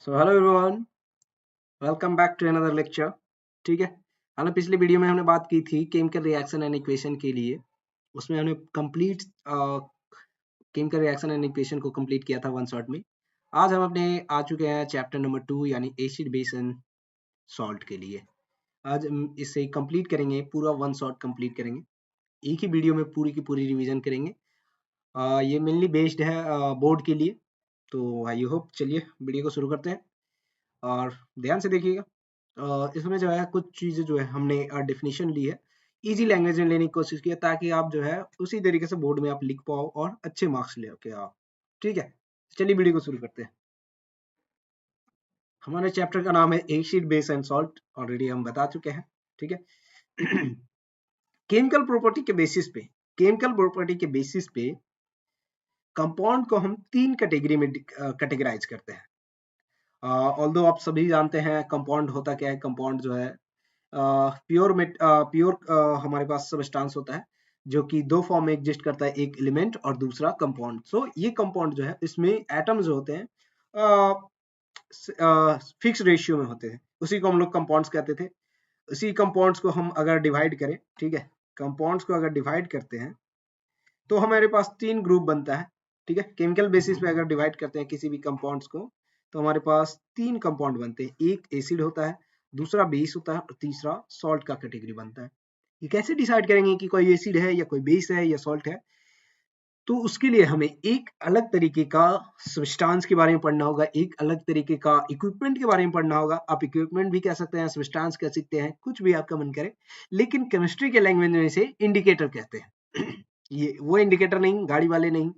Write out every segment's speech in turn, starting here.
So hello everyone, welcome back to another lecture. ठीक है, हमने पिछली वीडियो में हमने बात की थी केमिकल रिएक्शन एंड इक्वेशन के लिए। उसमें हमने complete chemical reaction and equation को कंप्लीट किया था वन शॉट में। आज हम अपने आ चुके हैं चैप्टर नंबर 2 यानी एसिड बेस एंड सॉल्ट के लिए। आज हम इसे कंप्लीट करेंगे, पूरा वन शॉट कंप्लीट करेंगे, एक ही वीडियो में पूरी की पूरी रिवीजन करेंगे। ये मेनली बेस्ड है बोर्ड के लिए, तो आई होप चलिए वीडियो को शुरू करते हैं और ध्यान से देखिएगा। इसमें जो है कुछ चीज़ें जो है हमने डेफिनेशन ली है, इजी लैंग्वेज में लेने की कोशिश की है ताकि आप जो है उसी तरीके से बोर्ड में आप लिख पाओ और अच्छे मार्क्स ले के आओ। ठीक है, चलिए वीडियो को शुरू करते हैं। हमारे चैप्टर का नाम है acid base and salt, already हम बता चुके हैं। ठीक है, केमिकल प्रॉपर्टी के बेसिस पे, केमिकल प्रॉपर्टी के बेसिस पे कंपाउंड को हम तीन कैटेगरी में कैटेगराइज करते हैं। ऑल्दो आप सभी जानते हैं कंपाउंड होता क्या है। कंपाउंड जो है प्योर हमारे पास सबस्टांस होता है जो कि दो फॉर्म में एग्जिस्ट करता है, एक एलिमेंट और दूसरा कंपाउंड। सो ये कंपाउंड जो है इसमें एटम्स जो होते हैं फिक्स रेशियो में होते हैं, उसी को हम लोग कंपाउंड्स कहते थे। उसी कंपाउंड्स को हम अगर डिवाइड करें, ठीक है, कंपाउंड्स को अगर डिवाइड करते हैं तो हमारे पास तीन ग्रुप बनता है। ठीक है, केमिकल बेसिस पे अगर डिवाइड करते हैं किसी भी कंपाउंड्स को तो हमारे पास तीन कंपाउंड बनते हैं, एक एसिड होता है, दूसरा बेस होता है और तीसरा सॉल्ट का कैटेगरी बनता है। ये कैसे डिसाइड करेंगे कि कोई एसिड है या कोई बेस है या सॉल्ट है? तो उसके लिए हमें एक अलग तरीके का सब्सटेंस के बारे में पढ़ना होगा, एक अलग तरीके का इक्विपमेंट के बारे में पढ़ना होगा। आप इक्विपमेंट भी कह सकते हैं, सब्सटेंस कह सकते हैं, कुछ भी आपका मन करे, लेकिन केमिस्ट्री के लैंग्वेज में इसे इंडिकेटर कहते हैं। ये वो इंडिकेटर नहीं, गाड़ी वाले नहीं,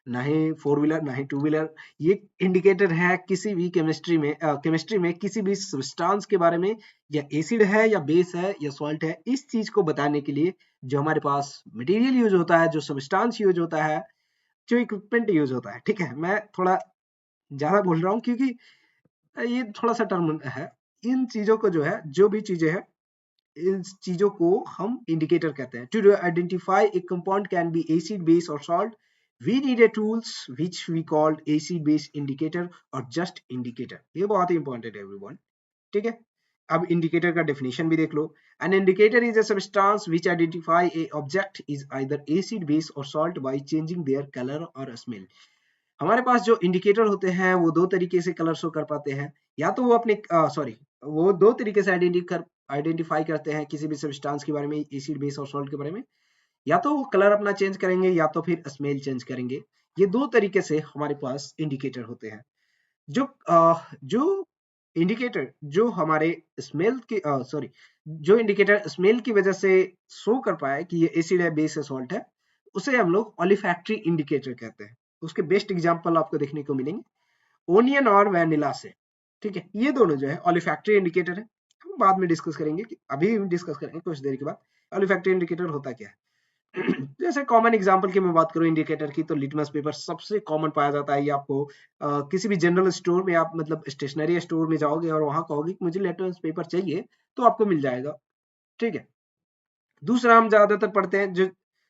ना ही फोर व्हीलर ना ही टू व्हीलर। ये इंडिकेटर है किसी भी केमिस्ट्री में किसी भी सब्सटेंस के बारे में, या एसिड है या बेस है या सॉल्ट है, इस चीज को बताने के लिए जो हमारे पास मटेरियल यूज होता है, जो सब्सटेंस यूज होता है, जो इक्विपमेंट यूज होता है। ठीक है, मैं थोड़ा ज्यादा बोल रहा हूँ क्योंकि ये थोड़ा सा टर्म है। इन चीजों को जो है, जो भी चीजें हैं, इन चीजों को हम इंडिकेटर कहते हैं। To identify a compound can be acid base और salt, we need a tools which we called acid base indicator और just indicator। ये बहुत ही इंपॉर्टेंट है एवरीवन। ठीक है, अब इंडिकेटर का डेफिनेशन भी देख लो। An indicator is a substance which identify a object is either acid base और salt by changing their colour और स्मेल। हमारे पास जो इंडिकेटर होते हैं वो दो तरीके से कलर शो कर पाते हैं, या तो वो अपने वो दो तरीके से आइडेंटिफाई करते हैं किसी भी सब्सटेंस के बारे में, एसिड बेस और सॉल्ट के बारे में। या तो वो कलर अपना चेंज करेंगे या तो फिर स्मेल चेंज करेंगे। ये दो तरीके से हमारे पास इंडिकेटर होते हैं। जो इंडिकेटर जो हमारे स्मेल के सॉरी जो इंडिकेटर स्मेल की वजह से शो कर पाए कि ये एसिड है, बेस है, सॉल्ट है, उसे हम लोग ऑलिफैक्टरी इंडिकेटर कहते हैं। उसके बेस्ट एग्जांपल आपको देखने को मिलेंगे ओनियन और वैनिला से। ठीक है, ये दोनों जो है ऑलिफैक्टरी इंडिकेटर है। हम बाद में डिस्कस करेंगे, अभी डिस्कस करेंगे कुछ देर के बाद ऑलिफैक्टरी इंडिकेटर होता क्या है। जैसे कॉमन एग्जांपल की मैं बात करूं इंडिकेटर की, तो लिटमस पेपर सबसे कॉमन पाया जाता है। ये आपको किसी भी जनरल स्टोर में, आप मतलब स्टेशनरी स्टोर में जाओगे और वहां कहोगे कि मुझे लिटमस पेपर चाहिए, तो आपको मिल जाएगा। ठीक है, दूसरा हम ज्यादातर पढ़ते हैं जो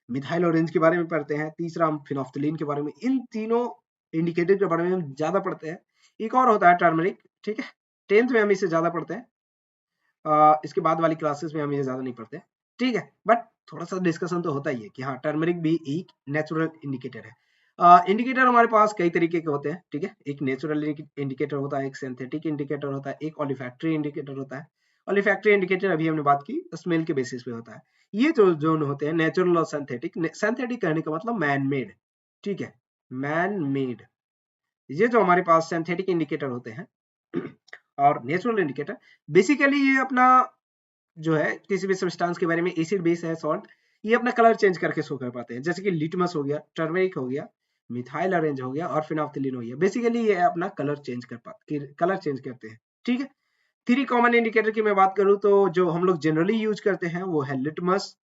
मिथाइल ऑरेंज के बारे में पढ़ते हैं, तीसरा हम फिनोफ्थलीन के बारे में। इन तीनों इंडिकेटर के बारे में हम ज्यादा पढ़ते हैं। एक और होता है टर्मरिक। ठीक है, 10th में हम इसे ज्यादा पढ़ते हैं, इसके बाद वाली क्लासेस में हम ये ज्यादा नहीं पढ़ते। ठीक है, बट थोड़ा सा डिस्कशन तो होता ही है कि हाँ, टर्मरिक भी एक नेचुरल इंडिकेटर है। इंडिकेटर हमारे पास कई तरीके के होते हैं। ठीक है, एक नेचुरल इंडिकेटर होता है, एक सिंथेटिक इंडिकेटर होता है, एक ऑलिफैक्टरी इंडिकेटर होता है। ऑलिफैक्टरी इंडिकेटर अभी हमने बात की, स्मेल के बेसिस पे होता है। ये जो जोन होते हैं नेचुरल और सिंथेटिक, सिंथेटिक कहने का मतलब मैन मेड। ठीक है, मैन मेड। ये जो हमारे पास सिंथेटिक इंडिकेटर होते हैं और नेचुरल इंडिकेटर, बेसिकली ये अपना जो है किसी भी सब्सटेंस के बारे में, एसिड बेस है, सॉल्ट, ये अपना कलर चेंज करके शो कर पाते हैं। जैसे कि लिटमस हो गया, टर्मरिक हो गया, मिथाइल ऑरेंज हो गया और फिनोफ्थलीन हो गया। बेसिकली ये अपना कलर चेंज करते हैं। ठीक है, थ्री कॉमन इंडिकेटर की मैं बात करूं तो जो हम लोग जनरली यूज करते हैं वो है लिटमस,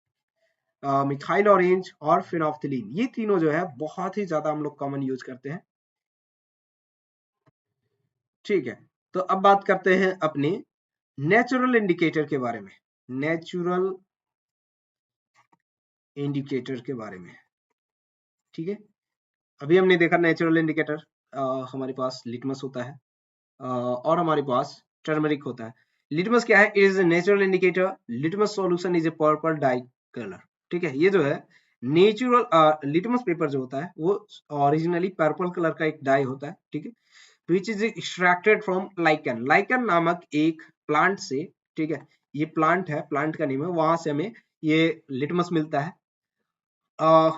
मिथाइल ऑरेंज और फिनोफ्थलीन। ये तीनों जो है बहुत ही ज्यादा हम लोग कॉमन यूज करते हैं। ठीक है, तो अब बात करते हैं अपने नेचुरल इंडिकेटर के बारे में। नेचुरल इंडिकेटर के बारे में, ठीक है, अभी हमने देखा नेचुरल इंडिकेटर, हमारे पास लिटमस होता है, और हमारे पास टर्मरिक होता है। लिटमस क्या है? It is a natural indicator. Litmus solution is a purple die colour. ठीक है, ये जो है नेचुरल लिटमस पेपर जो होता है वो ओरिजिनली पर्पल कलर का एक डाई होता है। ठीक है, which is extracted from lichen. Lichen नामक एक प्लांट से, ठीक है, ये प्लांट है, प्लांट का नेम है, वहां से हमें ये लिटमस मिलता है।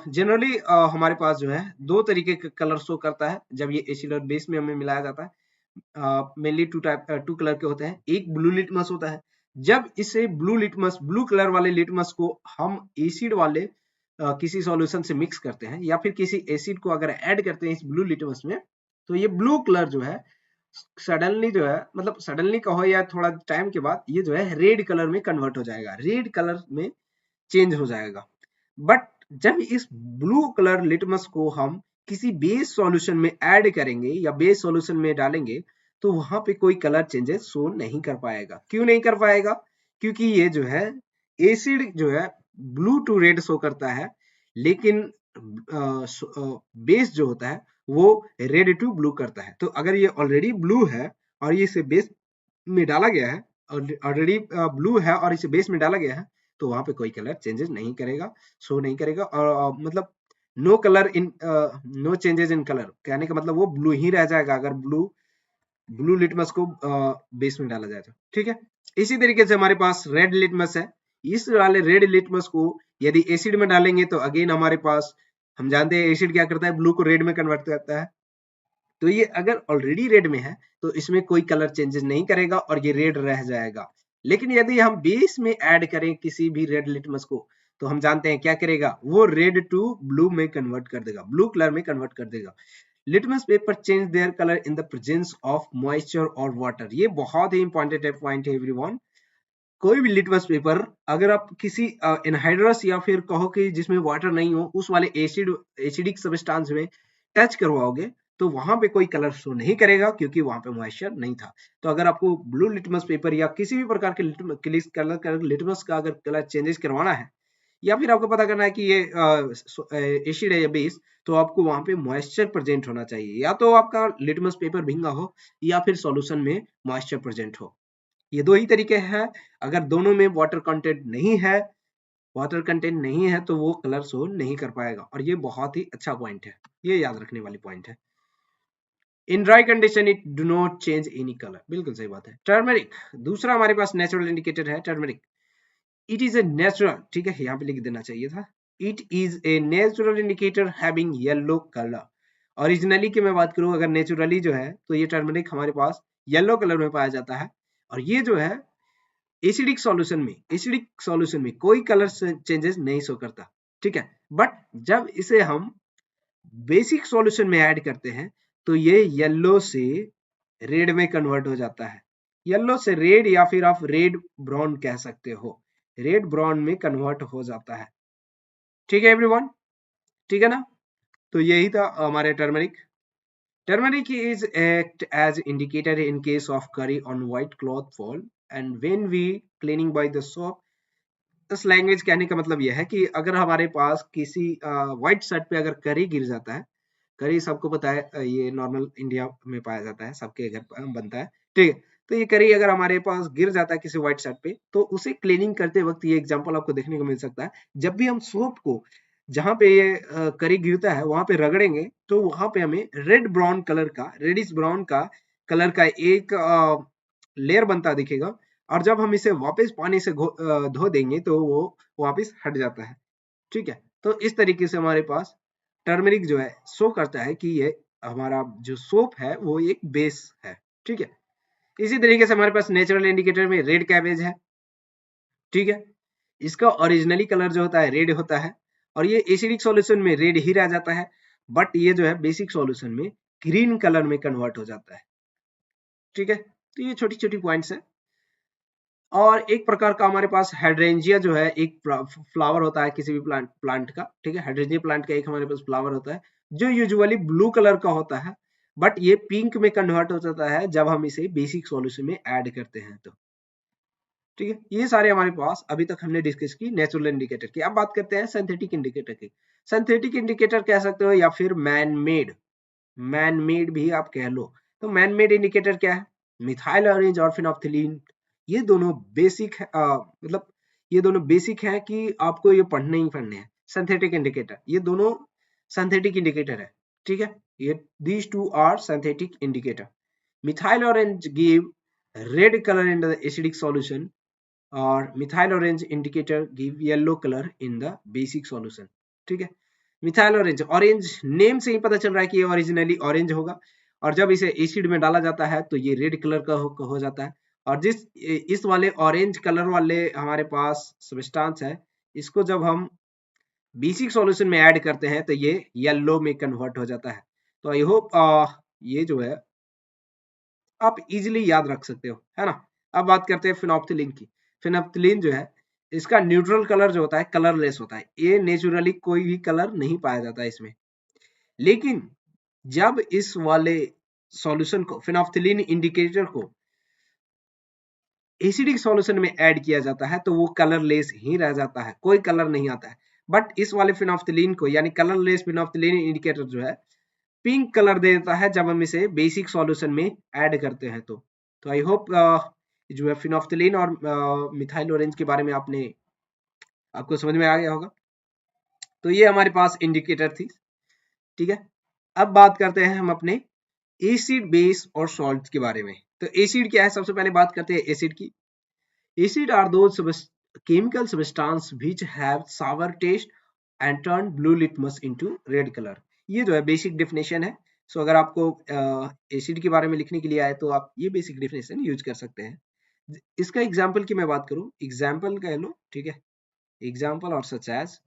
जनरली हमारे पास जो है दो तरीके का कलर शो करता है जब ये एसिड और बेस में हमें मिलाया जाता है। मेनली टू कलर के होते हैं। एक ब्लू लिटमस होता है। जब इसे ब्लू कलर वाले लिटमस को हम एसिड वाले किसी सॉल्यूशन से मिक्स करते हैं या फिर किसी एसिड को अगर ऐड करते हैं इस ब्लू लिटमस में, तो ये ब्लू कलर जो है सडनली जो है, मतलब सडनली कहो या थोड़ा टाइम के बाद, ये जो है रेड कलर में कन्वर्ट हो जाएगा, रेड कलर में चेंज हो जाएगा। बट जब इस ब्लू कलर लिटमस को हम किसी बेस सॉल्यूशन में ऐड करेंगे या बेस सॉल्यूशन में डालेंगे, तो वहां पे कोई कलर चेंजेस शो नहीं कर पाएगा। क्यों नहीं कर पाएगा? क्योंकि ये जो है एसिड जो है ब्लू टू रेड शो करता है, लेकिन बेस जो होता है वो रेड टू ब्लू करता है। तो अगर ये ऑलरेडी ब्लू है और ये इसे बेस में डाला गया है, ऑलरेडी ब्लू है और इसे बेस में डाला गया है, तो वहां पे कोई कलर चेंजेस नहीं करेगा, शो नहीं करेगा। और मतलब no colour in no changes in colour, कहने का मतलब वो ब्लू ही रह जाएगा अगर ब्लू लिटमस को बेस में डाला जाए तो। ठीक है, इसी तरीके से हमारे पास रेड लिटमस है। इस वाले रेड लिटमस को यदि एसिड में डालेंगे तो अगेन हमारे पास, हम जानते हैं एसिड क्या करता है, ब्लू को रेड में कन्वर्ट करता है। तो ये अगर ऑलरेडी रेड में है तो इसमें कोई कलर चेंजेस नहीं करेगा और ये रेड रह जाएगा। लेकिन यदि हम बेस में ऐड करें किसी भी रेड लिटमस को, तो हम जानते हैं क्या करेगा, वो रेड टू ब्लू में कन्वर्ट कर देगा, ब्लू कलर में कन्वर्ट कर देगा। Litmus paper change their colour in the presence of moisture और वाटर। ये बहुत ही इंपॉर्टेंट पॉइंट है एवरीवन। कोई भी लिटमस पेपर अगर आप किसी एनहाइड्रस या फिर कहो कि जिसमें वाटर नहीं हो उस वाले एसिडिक सब्सटेंस में टच करवाओगे, तो वहां पे कोई कलर शो नहीं करेगा क्योंकि वहां पे मॉइस्चर नहीं था। तो अगर आपको ब्लू लिटमस पेपर या किसी भी प्रकार के लिटमस का अगर कलर चेंजेस करवाना है या फिर आपको पता करना है कि ये एसिड है या बेस, तो आपको वहां पे मॉइस्चर प्रेजेंट होना चाहिए। या तो आपका लिटमस पेपर भींगा हो या फिर सॉल्यूशन में मॉइस्चर प्रेजेंट हो। ये दो ही तरीके हैं। अगर दोनों में वाटर कंटेंट नहीं है तो वो कलर शो नहीं कर पाएगा। और ये बहुत ही अच्छा पॉइंट है, ये याद रखने वाली पॉइंट है। In dry condition it do not change any colour, बिल्कुल सही बात है। टर्मरिक दूसरा हमारे पास नेचुरल इंडिकेटर है। Turmeric it is a natural, ठीक है, यहाँ पे लिख देना चाहिए था, it is a natural indicator having yellow colour. Originally की मैं बात करूं, अगर नेचुरली जो है तो ये टर्मरिक हमारे पास येलो कलर में पाया जाता है। और ये जो है एसिडिक सॉल्यूशन में कोई कलर चेंजेस नहीं शो करता। ठीक है, बट जब इसे हम बेसिक सॉल्यूशन में ऐड करते हैं तो ये येलो से रेड में कन्वर्ट हो जाता है। येलो से रेड या फिर आप रेड ब्राउन कह सकते हो, रेड ब्राउन में कन्वर्ट हो जाता है। ठीक है एवरीवन, ठीक है ना? तो यही था हमारे turmeric. Turmeric is act as indicator in case of curry on white cloth fall and when we cleaning by the soap। इस लैंग्वेज कहने का मतलब यह है कि अगर हमारे पास किसी व्हाइट शर्ट पे अगर करी गिर जाता है, करी सबको पता है ये नॉर्मल इंडिया में पाया जाता है, सबके घर पर बनता है, ठीक है। तो ये करी अगर हमारे पास गिर जाता है किसी व्हाइट शर्ट पे, तो उसे क्लीनिंग करते वक्त ये एग्जांपल आपको देखने को मिल सकता है। जब भी हम सोप को जहां पे ये करी गिरता है वहां पे रगड़ेंगे तो वहां पे हमें रेड ब्राउन कलर का, रेडिश ब्राउन का कलर का एक लेयर बनता दिखेगा। और जब हम इसे वापस पानी से धो देंगे तो वो वापस हट जाता है। ठीक है, तो इस तरीके से हमारे पास टर्मरिक जो है शो करता है कि ये हमारा जो सोप है वो एक बेस है। ठीक है, इसी तरीके से हमारे पास नेचुरल इंडिकेटर में रेड कैबेज है। ठीक है, इसका ओरिजिनली कलर जो होता है रेड होता है और ये एसिडिक सॉल्यूशन में रेड ही रह जाता है, बट ये जो है बेसिक सॉल्यूशन में ग्रीन कलर में कन्वर्ट हो जाता है। ठीक है, तो ये छोटी छोटी पॉइंट्स है। और एक प्रकार का हमारे पास हाइड्रेंजिया जो है एक फ्लावर होता है किसी भी प्लांट का। ठीक है, हाइड्रेंजिया प्लांट का एक हमारे पास फ्लावर होता है जो यूजुअली ब्लू कलर का होता है, बट ये पिंक में कन्वर्ट हो जाता है जब हम इसे बेसिक सॉल्यूशन में ऐड करते हैं तो। ठीक है, ये सारे हमारे पास अभी तक हमने डिस्कस की नेचुरल इंडिकेटर की। अब बात करते हैं सिंथेटिक इंडिकेटर की। सिंथेटिक इंडिकेटर कह सकते हो या फिर मैन मेड भी आप कह लो। तो मैन मेड इंडिकेटर क्या है? मिथाइल ऑरेंज और फिनोप्थिलीन ये दोनों बेसिक है, मतलब ये दोनों बेसिक है कि आपको ये पढ़ने ही पढ़ने हैं। सिंथेटिक इंडिकेटर, ये दोनों सिंथेटिक इंडिकेटर है, ठीक है। ये these two are synthetic indicator. Methyl orange give red colour in the acidic solution और methyl orange indicator give yellow colour in the basic solution, ठीक है। मिथाइल ऑरेंज, ऑरेंज नेम से ही पता चल रहा है कि ये ओरिजिनली ऑरेंज होगा और जब इसे एसिड में डाला जाता है तो ये रेड कलर का हो जाता है। और जिस इस वाले ऑरेंज कलर वाले हमारे पास सब्सटेंस है, इसको जब हम बेसिक सॉल्यूशन में ऐड करते हैं तो ये येलो में कन्वर्ट हो जाता है। तो आई होप ये जो है आप इजीली याद रख सकते हो, है ना। अब बात करते हैं फिनोप्थिलीन की। फिनोप्थिलीन जो है इसका न्यूट्रल कलर जो होता है कलरलेस होता है, ये नेचुरली कोई भी कलर नहीं पाया जाता है इसमें। लेकिन जब इस वाले सॉल्यूशन को, फिनोप्थिलीन इंडिकेटर को एसिडिक सॉल्यूशन में ऐड किया जाता है तो वो कलरलेस ही रह जाता है, कोई कलर नहीं आता है। बट इस वाले फिनोप्थिलीन को यानी कलरलेस फिनोप्थिलीन इंडिकेटर जो है पिंक कलर दे देता है जब हम इसे बेसिक सॉल्यूशन में ऐड करते हैं। तो आई होप जो है फिनोप्थिलीन और मिथाइल ऑरेंज के बारे में आपको समझ में आ गया होगा। तो ये हमारे पास इंडिकेटर थी, ठीक है। अब बात करते हैं हम अपने एसिड, बेस और सॉल्ट के बारे में। तो एसिड क्या है, सबसे पहले बात करते हैं एसिड की। Acid are those chemical substance which have sour taste and turn blue litmus into red color। ये जो है बेसिक डेफिनेशन है। सो अगर आपको एसिड के बारे में लिखने के लिए आए तो आप ये बेसिक डेफिनेशन यूज कर सकते हैं। इसका एग्जांपल की मैं बात करूं, एग्जांपल कह लो, ठीक है। एग्जांपल और सच एज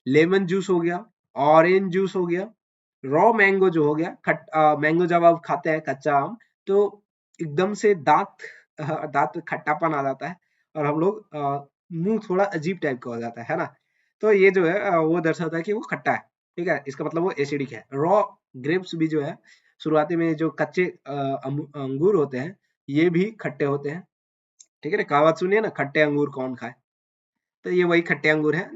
लेमन जूस हो गया, ऑरेंज जूस हो गया, रॉ मैंगो जो हो गया, मैंगो जब आप खाते हैं कच्चा आम तो एकदम से दांत खट्टापन आ जाता है और हम लोग मुंह थोड़ा अजीब टाइप का हो जाता है ना। तो ये जो है वो दर्शाता है कि वो खट्टा है, ठीक है। इसका मतलब वो एसिडिक है। रॉ ग्रेप्स भी जो है शुरुआती में जो कच्चे अंगूर होते हैं ये भी खट्टे होते हैं, ठीक है ना। कहावत सुनिए ना, खट्टे अंगूर कौन खाए, तो ये वही खट्टे अंगूर है।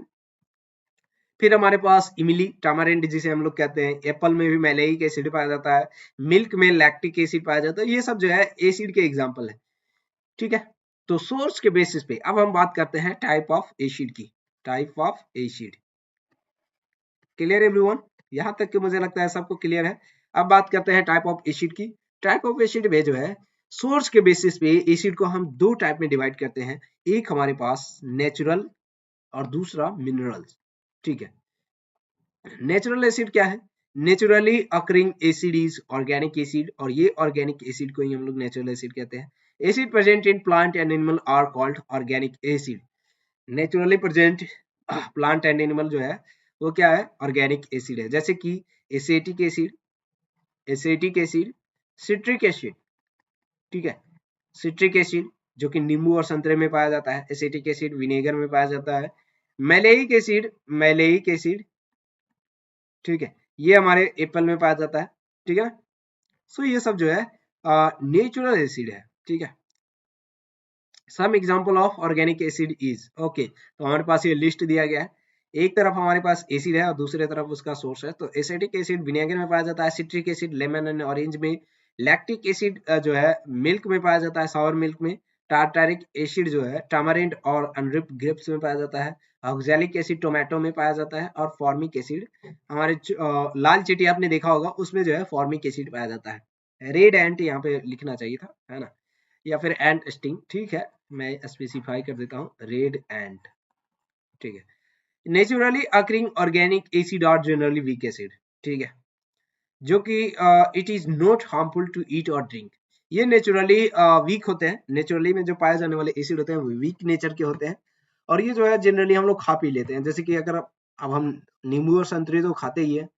फिर हमारे पास इमली, टामारिंड जिसे हम लोग कहते हैं, एप्पल में भी मैलेइक एसिड पाया जाता है, मिल्क में लैक्टिक एसिड पाया जाता है। ये सब जो है एसिड के एग्जाम्पल है, ठीक है। तो सोर्स के बेसिस पे अब हम बात करते हैं टाइप ऑफ एसिड की। Type of acid, clear everyone? यहां तक कि मुझे लगता है सबको क्लियर है। अब बात करते हैं टाइप ऑफ एसिड की। टाइप ऑफ एसिड में जो है सोर्स के बेसिस पे एसिड को हम दो टाइप में डिवाइड करते हैं। एक हमारे पास नेचुरल और दूसरा मिनरल, ठीक है। नेचुरल एसिड क्या है? Naturally occurring acid is organic acid, और ये ऑर्गेनिक एसिड को ही हम लोग नेचुरल एसिड कहते हैं। Acid present in plant and animal are called organic acid. Naturally present plant and animal जो है वो क्या है? ऑर्गेनिक एसिड है। जैसे कि acetic acid, acetic acid, citric acid, ठीक है। सिट्रिक एसिड जो कि नींबू और संतरे में पाया जाता है, एसिटिक एसिड विनेगर में पाया जाता है। मैलेइक एसिड, मैलेइक एसिड, ठीक है, ये हमारे एप्पल में पाया जाता है, ठीक है। सो ये सब जो है नेचुरल एसिड है, ठीक है। Some example of organic acid is, okay. तो हमारे पास ये लिस्ट दिया गया है। एक तरफ हमारे पास एसिड है और दूसरे तरफ उसका सोर्स है। तो एसिटिक एसिड विनेगर में पाया जाता है, citric acid lemon and orange में, लैक्टिक एसिड जो है मिल्क में पाया जाता है, सावर मिल्क में, टार्टारिक एसिड जो है टामारिंड और अनरिप्ड ग्रेप्स में पाया जाता है, ऑक्सैलिक एसिड टोमेटो में पाया जाता है, और फॉर्मिक एसिड हमारे लाल चींटी आपने देखा होगा उसमें जो है फॉर्मिक एसिड पाया जाता है। रेड एंट यहाँ पे लिखना चाहिए था, है ना, या फिर एंट स्टिंग, ठीक है, मैं स्पेसिफाई कर देता हूँ रेड एंट, ठीक है। Naturally occurring organic acid are generally weak acid, ठीक है, जो कि it is not harmful to eat और ड्रिंक। ये नेचुरली वीक होते हैं। नेचुरली में जो पाए जाने वाले एसिड होते हैं वो वीक नेचर के होते हैं, और ये जो है जनरली हम लोग खा पी लेते हैं। जैसे कि अगर अब हम नींबू और संतरे तो खाते ही है,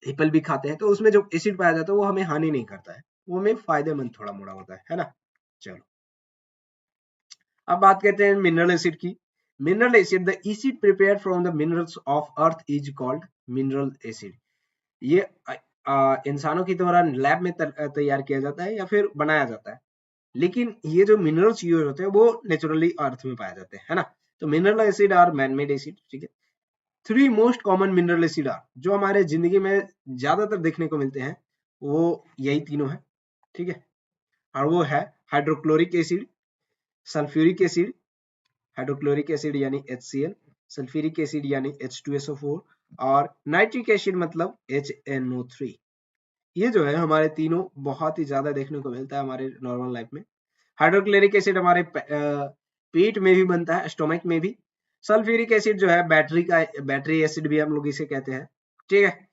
एप्पल भी खाते हैं, तो उसमें जो एसिड पाया जाता है वो हमें हानि नहीं करता है, वो हमें फायदेमंद थोड़ा मोड़ा होता है ना। चलो अब बात करते हैं मिनरल एसिड की। Mineral acid, the acid prepared from the minerals of earth is called mineral acid. ये इंसानों की द्वारा लैब में तैयार किया जाता है या फिर बनाया जाता है, लेकिन ये जो मिनरल्स यूज होते हैं वो नेचुरली अर्थ में पाए जाते हैं, है ना। तो mineral acid are manmade acid, ठीक है। Three most common mineral acid are, जो हमारे जिंदगी में ज्यादातर देखने को मिलते हैं वो यही तीनों है, ठीक है। और वो है hydrochloric acid, sulphuric acid, hydrochloric acid यानी HCl, सल्फ्यूरिक एसिड यानी H2SO4 और नाइट्रिक एसिड मतलब HNO3। ये जो है हमारे तीनों बहुत ही ज्यादा देखने को मिलता है हमारे नॉर्मल लाइफ में। हाइड्रोक्लोरिक एसिड हमारे पेट में भी बनता है, स्टोमक में भी। सल्फ्यूरिक एसिड जो है बैटरी एसिड भी हम लोग इसे कहते हैं, ठीक है।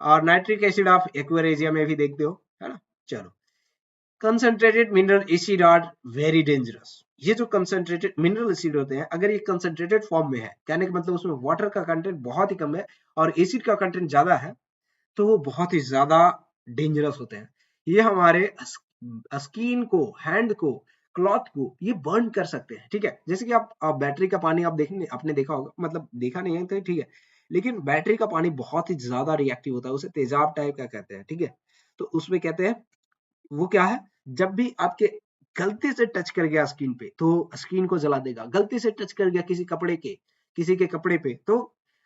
और नाइट्रिक एसिड आप एक्वेरिया में भी देखते हो, है ना। चलो, concentrated mineral acid are very dangerous. ये जो कंसंट्रेटेड मिनरल एसिड होते हैं, अगर ये कंसंट्रेटेड फॉर्म में है, कहने का मतलब उसमें वाटर का कंटेंट बहुत ही कम है और एसिड का कंटेंट ज्यादा है, तो वो बहुत ही ज्यादा डेंजरस होते हैं। ये हमारे स्किन को, हैंड को, क्लॉथ को ये बर्न कर सकते हैं, ठीक है। जैसे कि आप बैटरी का पानी आप देखेंगे, आपने देखा होगा, मतलब देखा नहीं है तो ठीक है, लेकिन बैटरी का पानी बहुत ही ज्यादा रिएक्टिव होता है, उसे तेजाब टाइप का कहते हैं, ठीक है। तो उसमें कहते हैं वो क्या है, जब भी आपके गलती से टच कर गया स्किन पे तो स्किन को जला देगा, गलती से टच कर गया किसी के कपड़े पे तो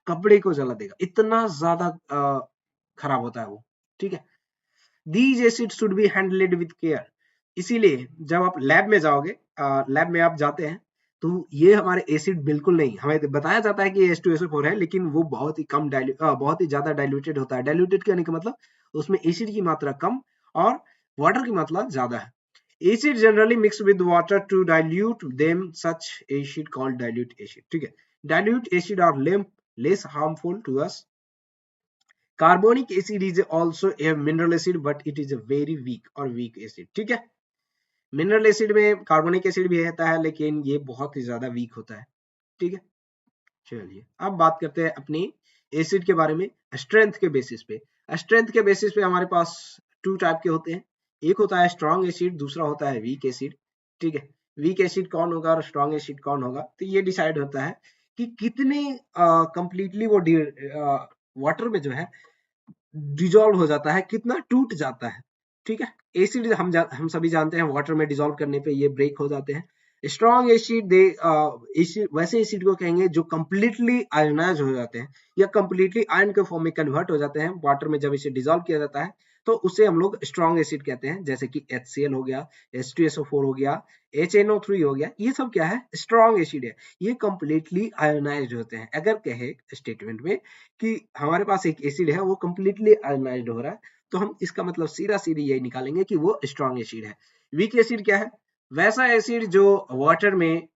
कपड़े को जला देगा, इतना ज्यादा खराब होता है वो, ठीक है। These acid should be handled with care. इसीलिए जब आप लैब में जाओगे, लैब में आप जाते हैं, तो ये हमारे एसिड बिल्कुल नहीं, हमें बताया जाता है कि ये H2SO4 है, लेकिन वो बहुत ही कम बहुत ही ज्यादा डाइल्यूटेड होता है। डाइल्यूटेड कहने का मतलब उसमें एसिड की मात्रा कम और वाटर की मात्रा ज्यादा है। Acid generally mix with water to dilute them, such acid called dilute acid, ठीक है। Dilute acid are less harmful to us. Carbonic acid is also a mineral acid but it is a very weak और weak acid, ठीक है। Mineral acid में carbonic acid भी रहता है, लेकिन ये बहुत ही ज्यादा वीक होता है, ठीक है। चलिए अब बात करते हैं अपनी एसिड के बारे में स्ट्रेंथ के बेसिस पे। स्ट्रेंथ के बेसिस पे हमारे पास टू टाइप के होते हैं, एक होता है स्ट्रॉन्ग एसिड, दूसरा होता है वीक एसिड, ठीक है। वीक एसिड कौन होगा और स्ट्रॉन्ग एसिड कौन होगा, तो ये डिसाइड होता है कि कितने कंप्लीटली वो वाटर में जो है डिजोल्व हो जाता है, कितना टूट जाता है, ठीक है। एसिड हम सभी जानते हैं वाटर में डिजोल्व करने पे ये ब्रेक हो जाते हैं। स्ट्रॉन्ग एसिड वैसे एसिड को कहेंगे जो कंप्लीटली आयोनाइज हो जाते हैं या कंप्लीटली आयन के फॉर्म में कन्वर्ट हो जाते हैं वाटर में, जब इसे डिजोल्व किया जाता है तो उसे हम लोग स्ट्रॉन्ग एसिड कहते हैं। जैसे कि HCl हो गया, H2SO4 हो गया, HNO3 हो गया, ये सब क्या है, स्ट्रॉन्ग एसिड है। ये कंप्लीटली आयोनाइज्ड होते हैं। अगर कहे स्टेटमेंट में कि हमारे पास एक एसिड है वो कंप्लीटली आयोनाइज्ड हो रहा है, तो हम इसका मतलब सीधा सीधी यही निकालेंगे कि वो स्ट्रॉन्ग एसिड है। वीक एसिड क्या है, वैसा एसिड जो वाटर में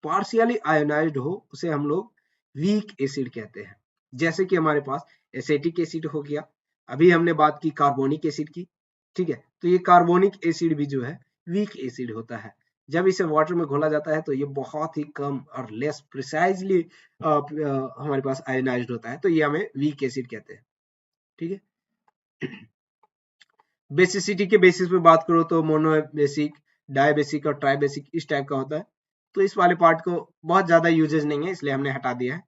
पार्शियली आयोनाइज्ड हो उसे हम लोग वीक एसिड कहते हैं। जैसे कि हमारे पास एसिटिक एसिड हो गया, अभी हमने बात की कार्बोनिक एसिड की, ठीक है। तो ये कार्बोनिक एसिड भी जो है वीक एसिड होता है। जब इसे वाटर में घोला जाता है तो ये बहुत ही कम और लेस प्रिसाइजली हमारे पास आयोनाइज्ड होता है, तो ये हमें वीक एसिड कहते हैं, ठीक है। बेसिसिटी के बेसिस पे बात करो तो मोनोबेसिक, डायबेसिक और ट्राइबेसिक इस टाइप का होता है। तो इस वाले पार्ट को बहुत ज्यादा यूजेस नहीं है, इसलिए हमने हटा दिया है।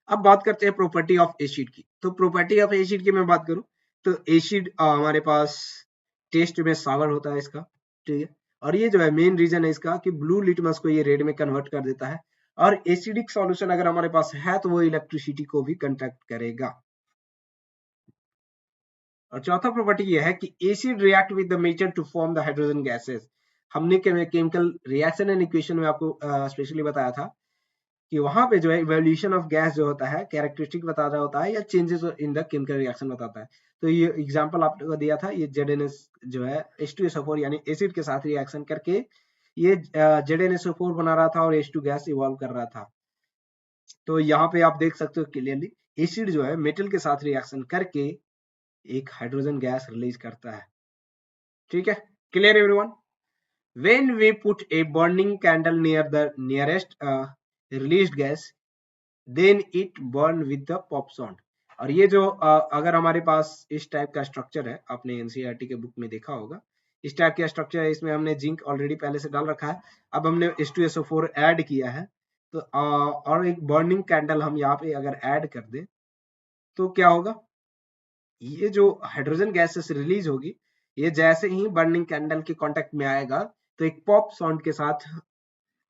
अब बात करते हैं प्रॉपर्टी ऑफ एसिड की। तो प्रॉपर्टी ऑफ एसिड की मैं बात करूं तो एसिड हमारे पास टेस्ट में सावर होता है इसका, ठीक है। और ये जो है मेन रीजन है इसका कि ब्लू लिटमस को ये रेड में कन्वर्ट कर देता है, और एसिडिक सॉल्यूशन अगर हमारे पास है तो वो इलेक्ट्रिसिटी को भी कंडक्ट करेगा। और चौथा प्रॉपर्टी ये है कि acid react with the metal to form the hydrogen gases. हमने केमिकल रिएक्शन एंड इक्वेशन में आपको स्पेशली बताया था कि वहां पे जो है इवोल्यूशन ऑफ गैस जो होता है कैरेक्टरिस्टिक बता रहा होता है या changes in the chemical reaction बताता है। तो ये एग्जांपल आपको दिया था, ये ZnS जो है H2SO4 यानी एसिड के साथ रिएक्शन करके ये ZnSO4 बना रहा था और H2 गैस इवॉल्व कर रहा था। तो यहाँ पे आप देख सकते हो क्लियरली एसिड जो है मेटल के साथ रिएक्शन करके एक हाइड्रोजन गैस रिलीज करता है, ठीक है। Clear everyone? When we put a burning candle near the nearest released gas, then it burn with the pop sound। और ये जो अगर हमारे पास इस टाइप का स्ट्रक्चर है, आपने NCERT के बुक में देखा होगा, इस टाइप का स्ट्रक्चर है, इसमें हमने जिंक ऑलरेडी पहले से डाल रखा है, अब हमने H2SO4 ऐड किया है, तो और एक बर्निंग कैंडल हम यहाँ पे अगर ऐड कर दें तो क्या होगा, ये जो हाइड्रोजन गैसेस रिलीज होगी, ये जैसे ही बर्निंग कैंडल के कांटेक्ट में आएगा तो एक पॉप साउंड के साथ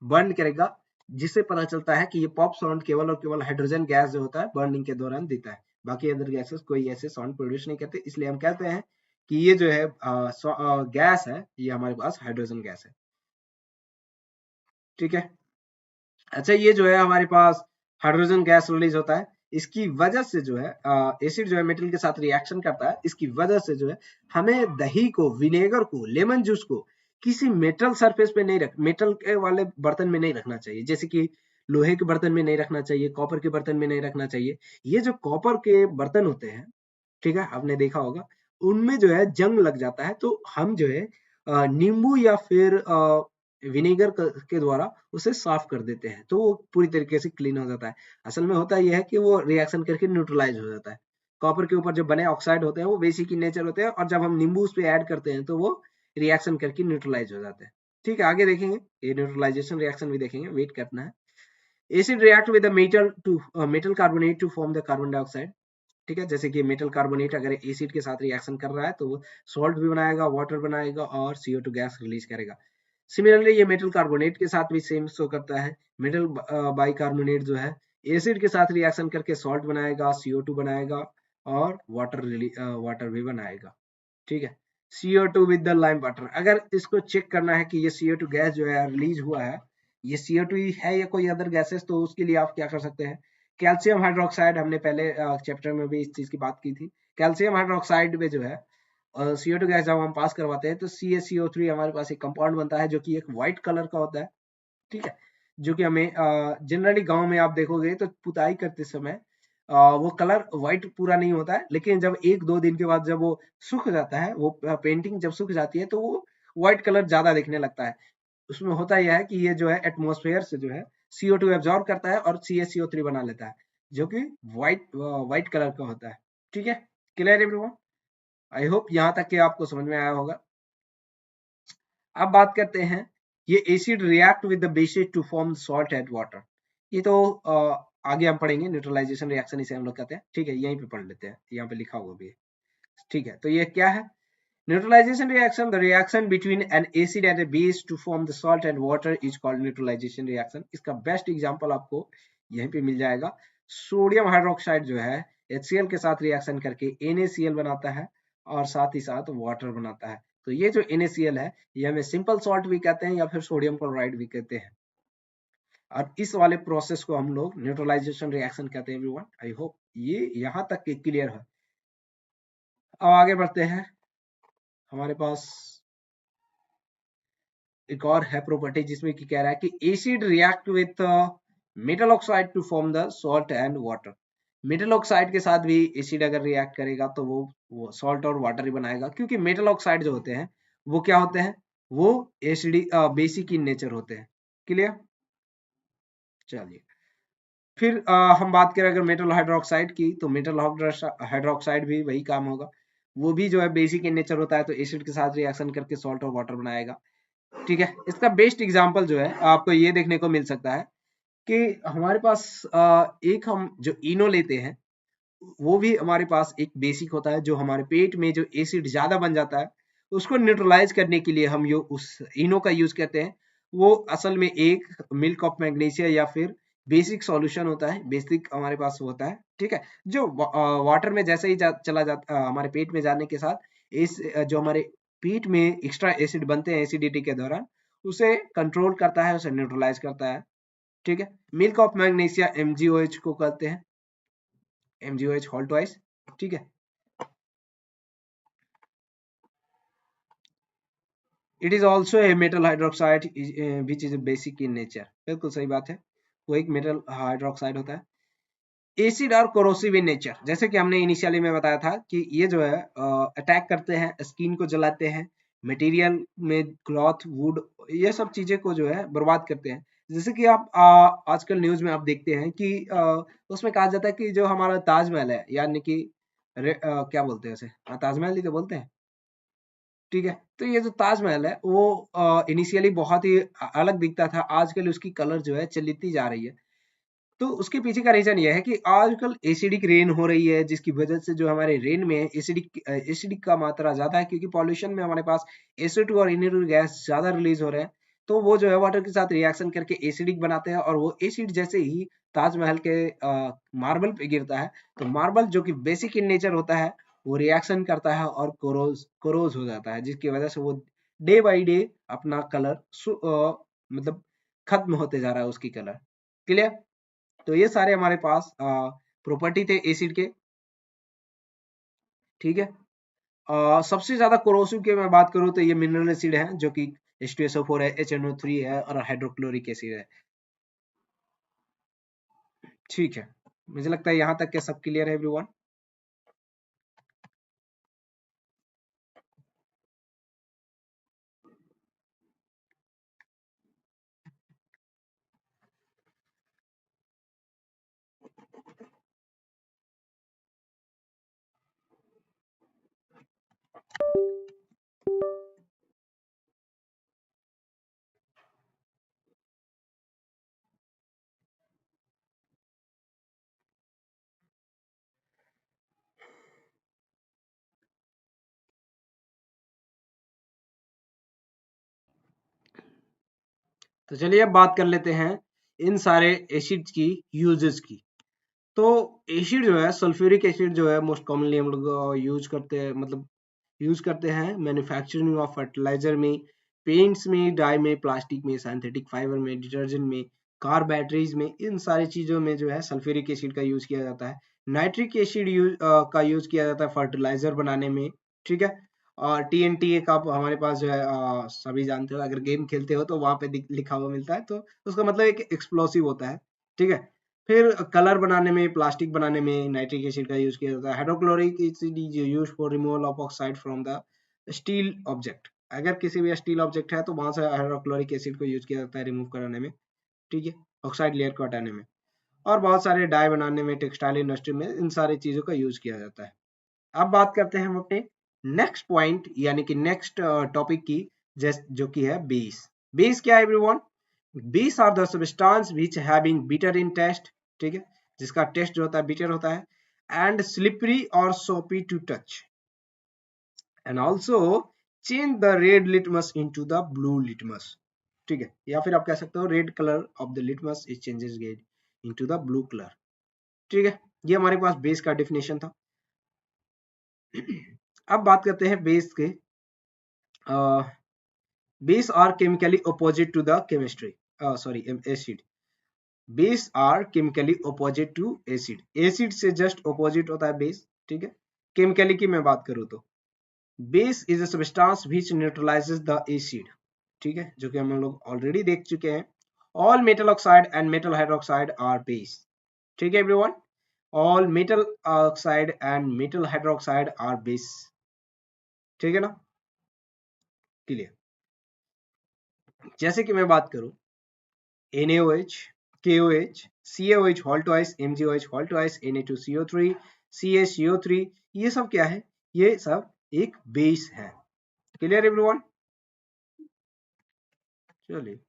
बर्न करेगा, जिससे पता चलता है कि ये पॉप साउंड केवल और केवल हाइड्रोजन गैस जो होता है बर्निंग के दौरान देता है, बाकी अदर गैसेस कोई ऐसे साउंड प्रोड्यूस नहीं करते। इसलिए हम कहते हैं कि ये जो है गैस है, ये हमारे पास हाइड्रोजन गैस है। ठीक है, अच्छा ये जो है हमारे पास हाइड्रोजन गैस रिलीज होता है, इसकी वजह से जो है एसिड जो है मेटल के साथ रिएक्शन करता है, इसकी वजह से जो है हमें दही को, विनेगर को, लेमन जूस को किसी मेटल सरफेस पे नहीं मेटल के वाले बर्तन में नहीं रखना चाहिए, जैसे कि लोहे के बर्तन में नहीं रखना चाहिए, कॉपर के बर्तन में नहीं रखना चाहिए। ये जो कॉपर के बर्तन होते हैं, ठीक है, आपने देखा होगा, उनमें जो है जंग लग जाता है, तो हम जो है नींबू या फिर विनेगर के द्वारा उसे साफ कर देते हैं, तो वो पूरी तरीके से क्लीन हो जाता है। असल में होता यह है कि वो रिएक्शन करके न्यूट्रलाइज हो जाता है। कॉपर के ऊपर जो बने ऑक्साइड होते हैं वो बेसिक इन नेचर होते हैं, और जब हम नींबू उस पे ऐड करते हैं तो वो रिएक्शन करके न्यूट्रलाइज हो जाते हैं। ठीक है, आगे देखेंगे, ये न्यूट्रलाइजेशन रिएक्शन भी देखेंगे, वेट करना है। Acid react with metal carbonate to form the carbon dioxide. ठीक है, जैसे कि मेटल कार्बोनेट अगर एसिड के साथ रिएक्शन कर रहा है तो वो सॉल्ट भी बनाएगा, वाटर बनाएगा और CO2 गैस रिलीज करेगा। सिमिलरली ये मेटल कार्बोनेट के साथ भी सेम शो करता है। मेटल बाइकार्बोनेट जो है एसिड के साथ रिएक्शन करके सॉल्ट बनाएगा, CO2 बनाएगा और वाटर भी बनाएगा। ठीक है, CO2 with the lime water, अगर इसको चेक करना है कि ये CO2 गैस जो है रिलीज हुआ है, ये CO2 ही है या कोई अदर गैसेस, तो उसके लिए आप क्या कर सकते हैं, कैल्शियम हाइड्रोक्साइड, हमने पहले चैप्टर में भी इस चीज की बात की थी। कैल्शियम हाइड्रोक्साइड में जो है CO2 गैस जब हम पास करवाते हैं तो CaCO3 हमारे पास एक कंपाउंड बनता है जो कि एक व्हाइट कलर का होता है। ठीक है, जो कि हमें जनरली गांव में आप देखोगे तो पुताई करते समय वो कलर व्हाइट पूरा नहीं होता है, लेकिन जब 1-2 दिन के बाद जब वो सूख जाता है, वो पेंटिंग जब सूख जाती है तो वो व्हाइट कलर ज्यादा दिखने लगता है। उसमें होता यह है कि ये जो है एटमॉस्फेयर से जो है CO2 एब्जॉर्ब करता है और CaCO3 बना लेता है, जो कि व्हाइट कलर का होता है। ठीक है, क्लियर एवरीवन? आई होप यहाँ तक कि आपको समझ में आया होगा। अब बात करते हैं, ये acid react with the basis to form salt and water. ये तो आगे हम पढ़ेंगे, न्यूट्रलाइजेशन रिएक्शन इसे हम लोग कहते हैं। ठीक है, यहीं पे पढ़ लेते हैं, यहाँ पे लिखा हुआ भी है। ठीक है, तो ये क्या है, neutralisation reaction, the reaction between an acid and a base to form the salt and water is called neutralisation reaction. इसका बेस्ट एग्जांपल आपको यहीं पे मिल जाएगा। सोडियम हाइड्रोक्साइड जो है HCl के साथ रिएक्शन करके NaCl बनाता है और साथ ही साथ वाटर बनाता है। तो ये जो NaCl है, ये हमें सिंपल सॉल्ट भी कहते हैं या फिर सोडियम क्लोराइड भी कहते हैं, और इस वाले प्रोसेस को हम लोग न्यूट्रलाइजेशन रिएक्शन कहते हैं एवरीवन। आई होप ये यहाँ तक के क्लियर है। अब आगे बढ़ते हैं, हमारे पास एक और है प्रॉपर्टी जिसमें कि कह रहा है कि acid react with metal oxide to form the salt and water. Metal oxide के साथ भी एसिड अगर रिएक्ट करेगा तो वो सॉल्ट और वाटर ही बनाएगा, क्योंकि मेटल ऑक्साइड जो होते हैं वो क्या होते हैं, वो एसिडिक बेसिक इन नेचर होते हैं। क्लियर? चलिए, फिर हम बात करें अगर मेटल हाइड्रोक्साइड की, तो मेटल हाइड्रोक्साइड भी वही काम होगा, वो भी जो है बेसिक इन नेचर होता है, तो एसिड के साथ रिएक्शन करके सॉल्ट और वाटर बनाएगा। ठीक है, इसका बेस्ट एग्जांपल जो है आपको ये देखने को मिल सकता है कि हमारे पास एक हम जो इनो लेते हैं, वो भी हमारे पास एक बेसिक होता है, जो हमारे पेट में जो एसिड ज्यादा बन जाता है उसको न्यूट्रलाइज करने के लिए हम उस इनो का यूज करते हैं। वो असल में एक मिल्क ऑफ मैग्नीशिया या फिर बेसिक सॉल्यूशन होता है, बेसिक हमारे पास होता है। ठीक है, जो वाटर में जैसे ही चला जाता हमारे पेट में जाने के साथ इस जो हमारे पेट में एक्स्ट्रा एसिड बनते हैं एसिडिटी के दौरान, उसे कंट्रोल करता है, उसे न्यूट्रलाइज करता है। ठीक है, मिल्क ऑफ मैग्नीशिया MgOH को कहते हैं, MgOH होल ट्वाइस। ठीक है, it is also a metal hydroxide which is basic in nature. बिल्कुल सही बात है, वो एक मेटल हाइड्रोक्साइड होता है। एसिड और कोरोसिव इन नेचर, जैसे कि हमने इनिशियली में बताया था कि ये जो है अटैक करते हैं, स्किन को जलाते हैं, मटेरियल में क्लॉथ, वुड, ये सब चीजें को जो है बर्बाद करते हैं। जैसे कि आप आजकल न्यूज में आप देखते हैं कि उसमें कहा जाता है कि जो हमारा ताजमहल है, यानी कि क्या बोलते हैं उसे, ताजमहल ही तो बोलते हैं। ठीक है, तो ये जो ताजमहल है वो इनिशियली बहुत ही अलग दिखता था, आजकल उसकी कलर जो है चलती जा रही है। तो उसके पीछे का रीजन ये है कि आजकल एसिडिक रेन हो रही है, जिसकी वजह से जो हमारे रेन में एसिडिक का मात्रा ज्यादा है, क्योंकि पॉल्यूशन में हमारे पास SO2 और इनहेरिट गैस ज्यादा रिलीज हो रहे हैं, तो वो जो है वाटर के साथ रिएक्शन करके एसिडिक बनाते हैं, और वो एसिड जैसे ही ताजमहल के मार्बल पे गिरता है, तो मार्बल जो कि बेसिक इन नेचर होता है वो रिएक्शन करता है और कोरोज हो जाता है, जिसकी वजह से वो डे बाय डे अपना कलर मतलब खत्म होते जा रहा है उसकी कलर। क्लियर? तो ये सारे हमारे पास प्रॉपर्टी थे एसिड के। ठीक है। सबसे ज्यादा कोरोसिव की मैं बात करूं तो ये मिनरल एसिड है, जो कि H2SO4 है, HNO3 है और हाइड्रोक्लोरिक एसिड है। ठीक है, मुझे लगता है यहाँ तक के सब क्लियर है एवरीवन। तो चलिए अब बात कर लेते हैं इन सारे एसिड की यूजेस की। तो एसिड जो है, सल्फ्यूरिक एसिड जो है, मोस्ट कॉमनली हम लोग यूज करते हैं, मतलब यूज करते हैं मैन्युफैक्चरिंग ऑफ फर्टिलाइजर में, पेंट्स में, डाई में, प्लास्टिक में, सिंथेटिक फाइबर में, डिटर्जेंट में, कार बैटरीज में, इन सारी चीजों में जो है सल्फ्यूरिक एसिड का यूज किया जाता है। नाइट्रिक एसिड का यूज किया जाता है फर्टिलाइजर बनाने में। ठीक है। और TNT एक आप हमारे पास जो है सभी जानते हो, अगर गेम खेलते हो तो वहां पे लिखा हुआ मिलता है, तो उसका मतलब एक एक्सप्लोसिव होता है। ठीक है। फिर कलर बनाने में, प्लास्टिक बनाने में नाइट्रिक एसिड का यूज किया जाता है। Hydrochloric acid is used for removal of oxide from the steel object. अगर किसी भी स्टील ऑब्जेक्ट है तो वहां से हाइड्रोक्लोरिक एसिड को यूज किया जाता है रिमूव कराने में। ठीक है, ऑक्साइड लेयर को हटाने में। और बहुत सारे डाई बनाने में, टेक्सटाइल इंडस्ट्री में इन सारी चीजों का यूज किया जाता है। अब बात करते हैं हम अपने नेक्स्ट पॉइंट यानी कि नेक्स्ट टॉपिक की, जो कि है बेस। बेस क्या है everyone? Base are the substance which having bitter in taste. ठीक है, जिसका टेस्ट जो होता है बिटर होता है, एंड स्लिपरी और soapy to touch, and also change the red litmus into the blue litmus. ठीक है, या फिर आप कह सकते हो red colour of the litmus is changes red into the blue colour. ठीक है, ये हमारे पास बेस का डेफिनेशन था। अब बात करते हैं बेस के। Base are chemically opposite to the chemistry, sorry acid. Base are chemically opposite to acid. Acid से जस्ट अपोजिट होता है बेस। ठीक है, केमिकली की मैं बात करूं तो base is a substance which neutralises the acid. ठीक है, जो कि हम लोग ऑलरेडी देख चुके हैं। All metal oxide and metal hydroxide are base. ठीक है everyone, all metal oxide and metal hydroxide are base. ठीक है ना, क्लियर? जैसे कि मैं बात करूं NaOH, KOH, CaOH whole twice, MgOH whole twice, Na2CO3, CaCO3, ये सब क्या है? ये सब एक बेस है। Clear everyone? चलिए,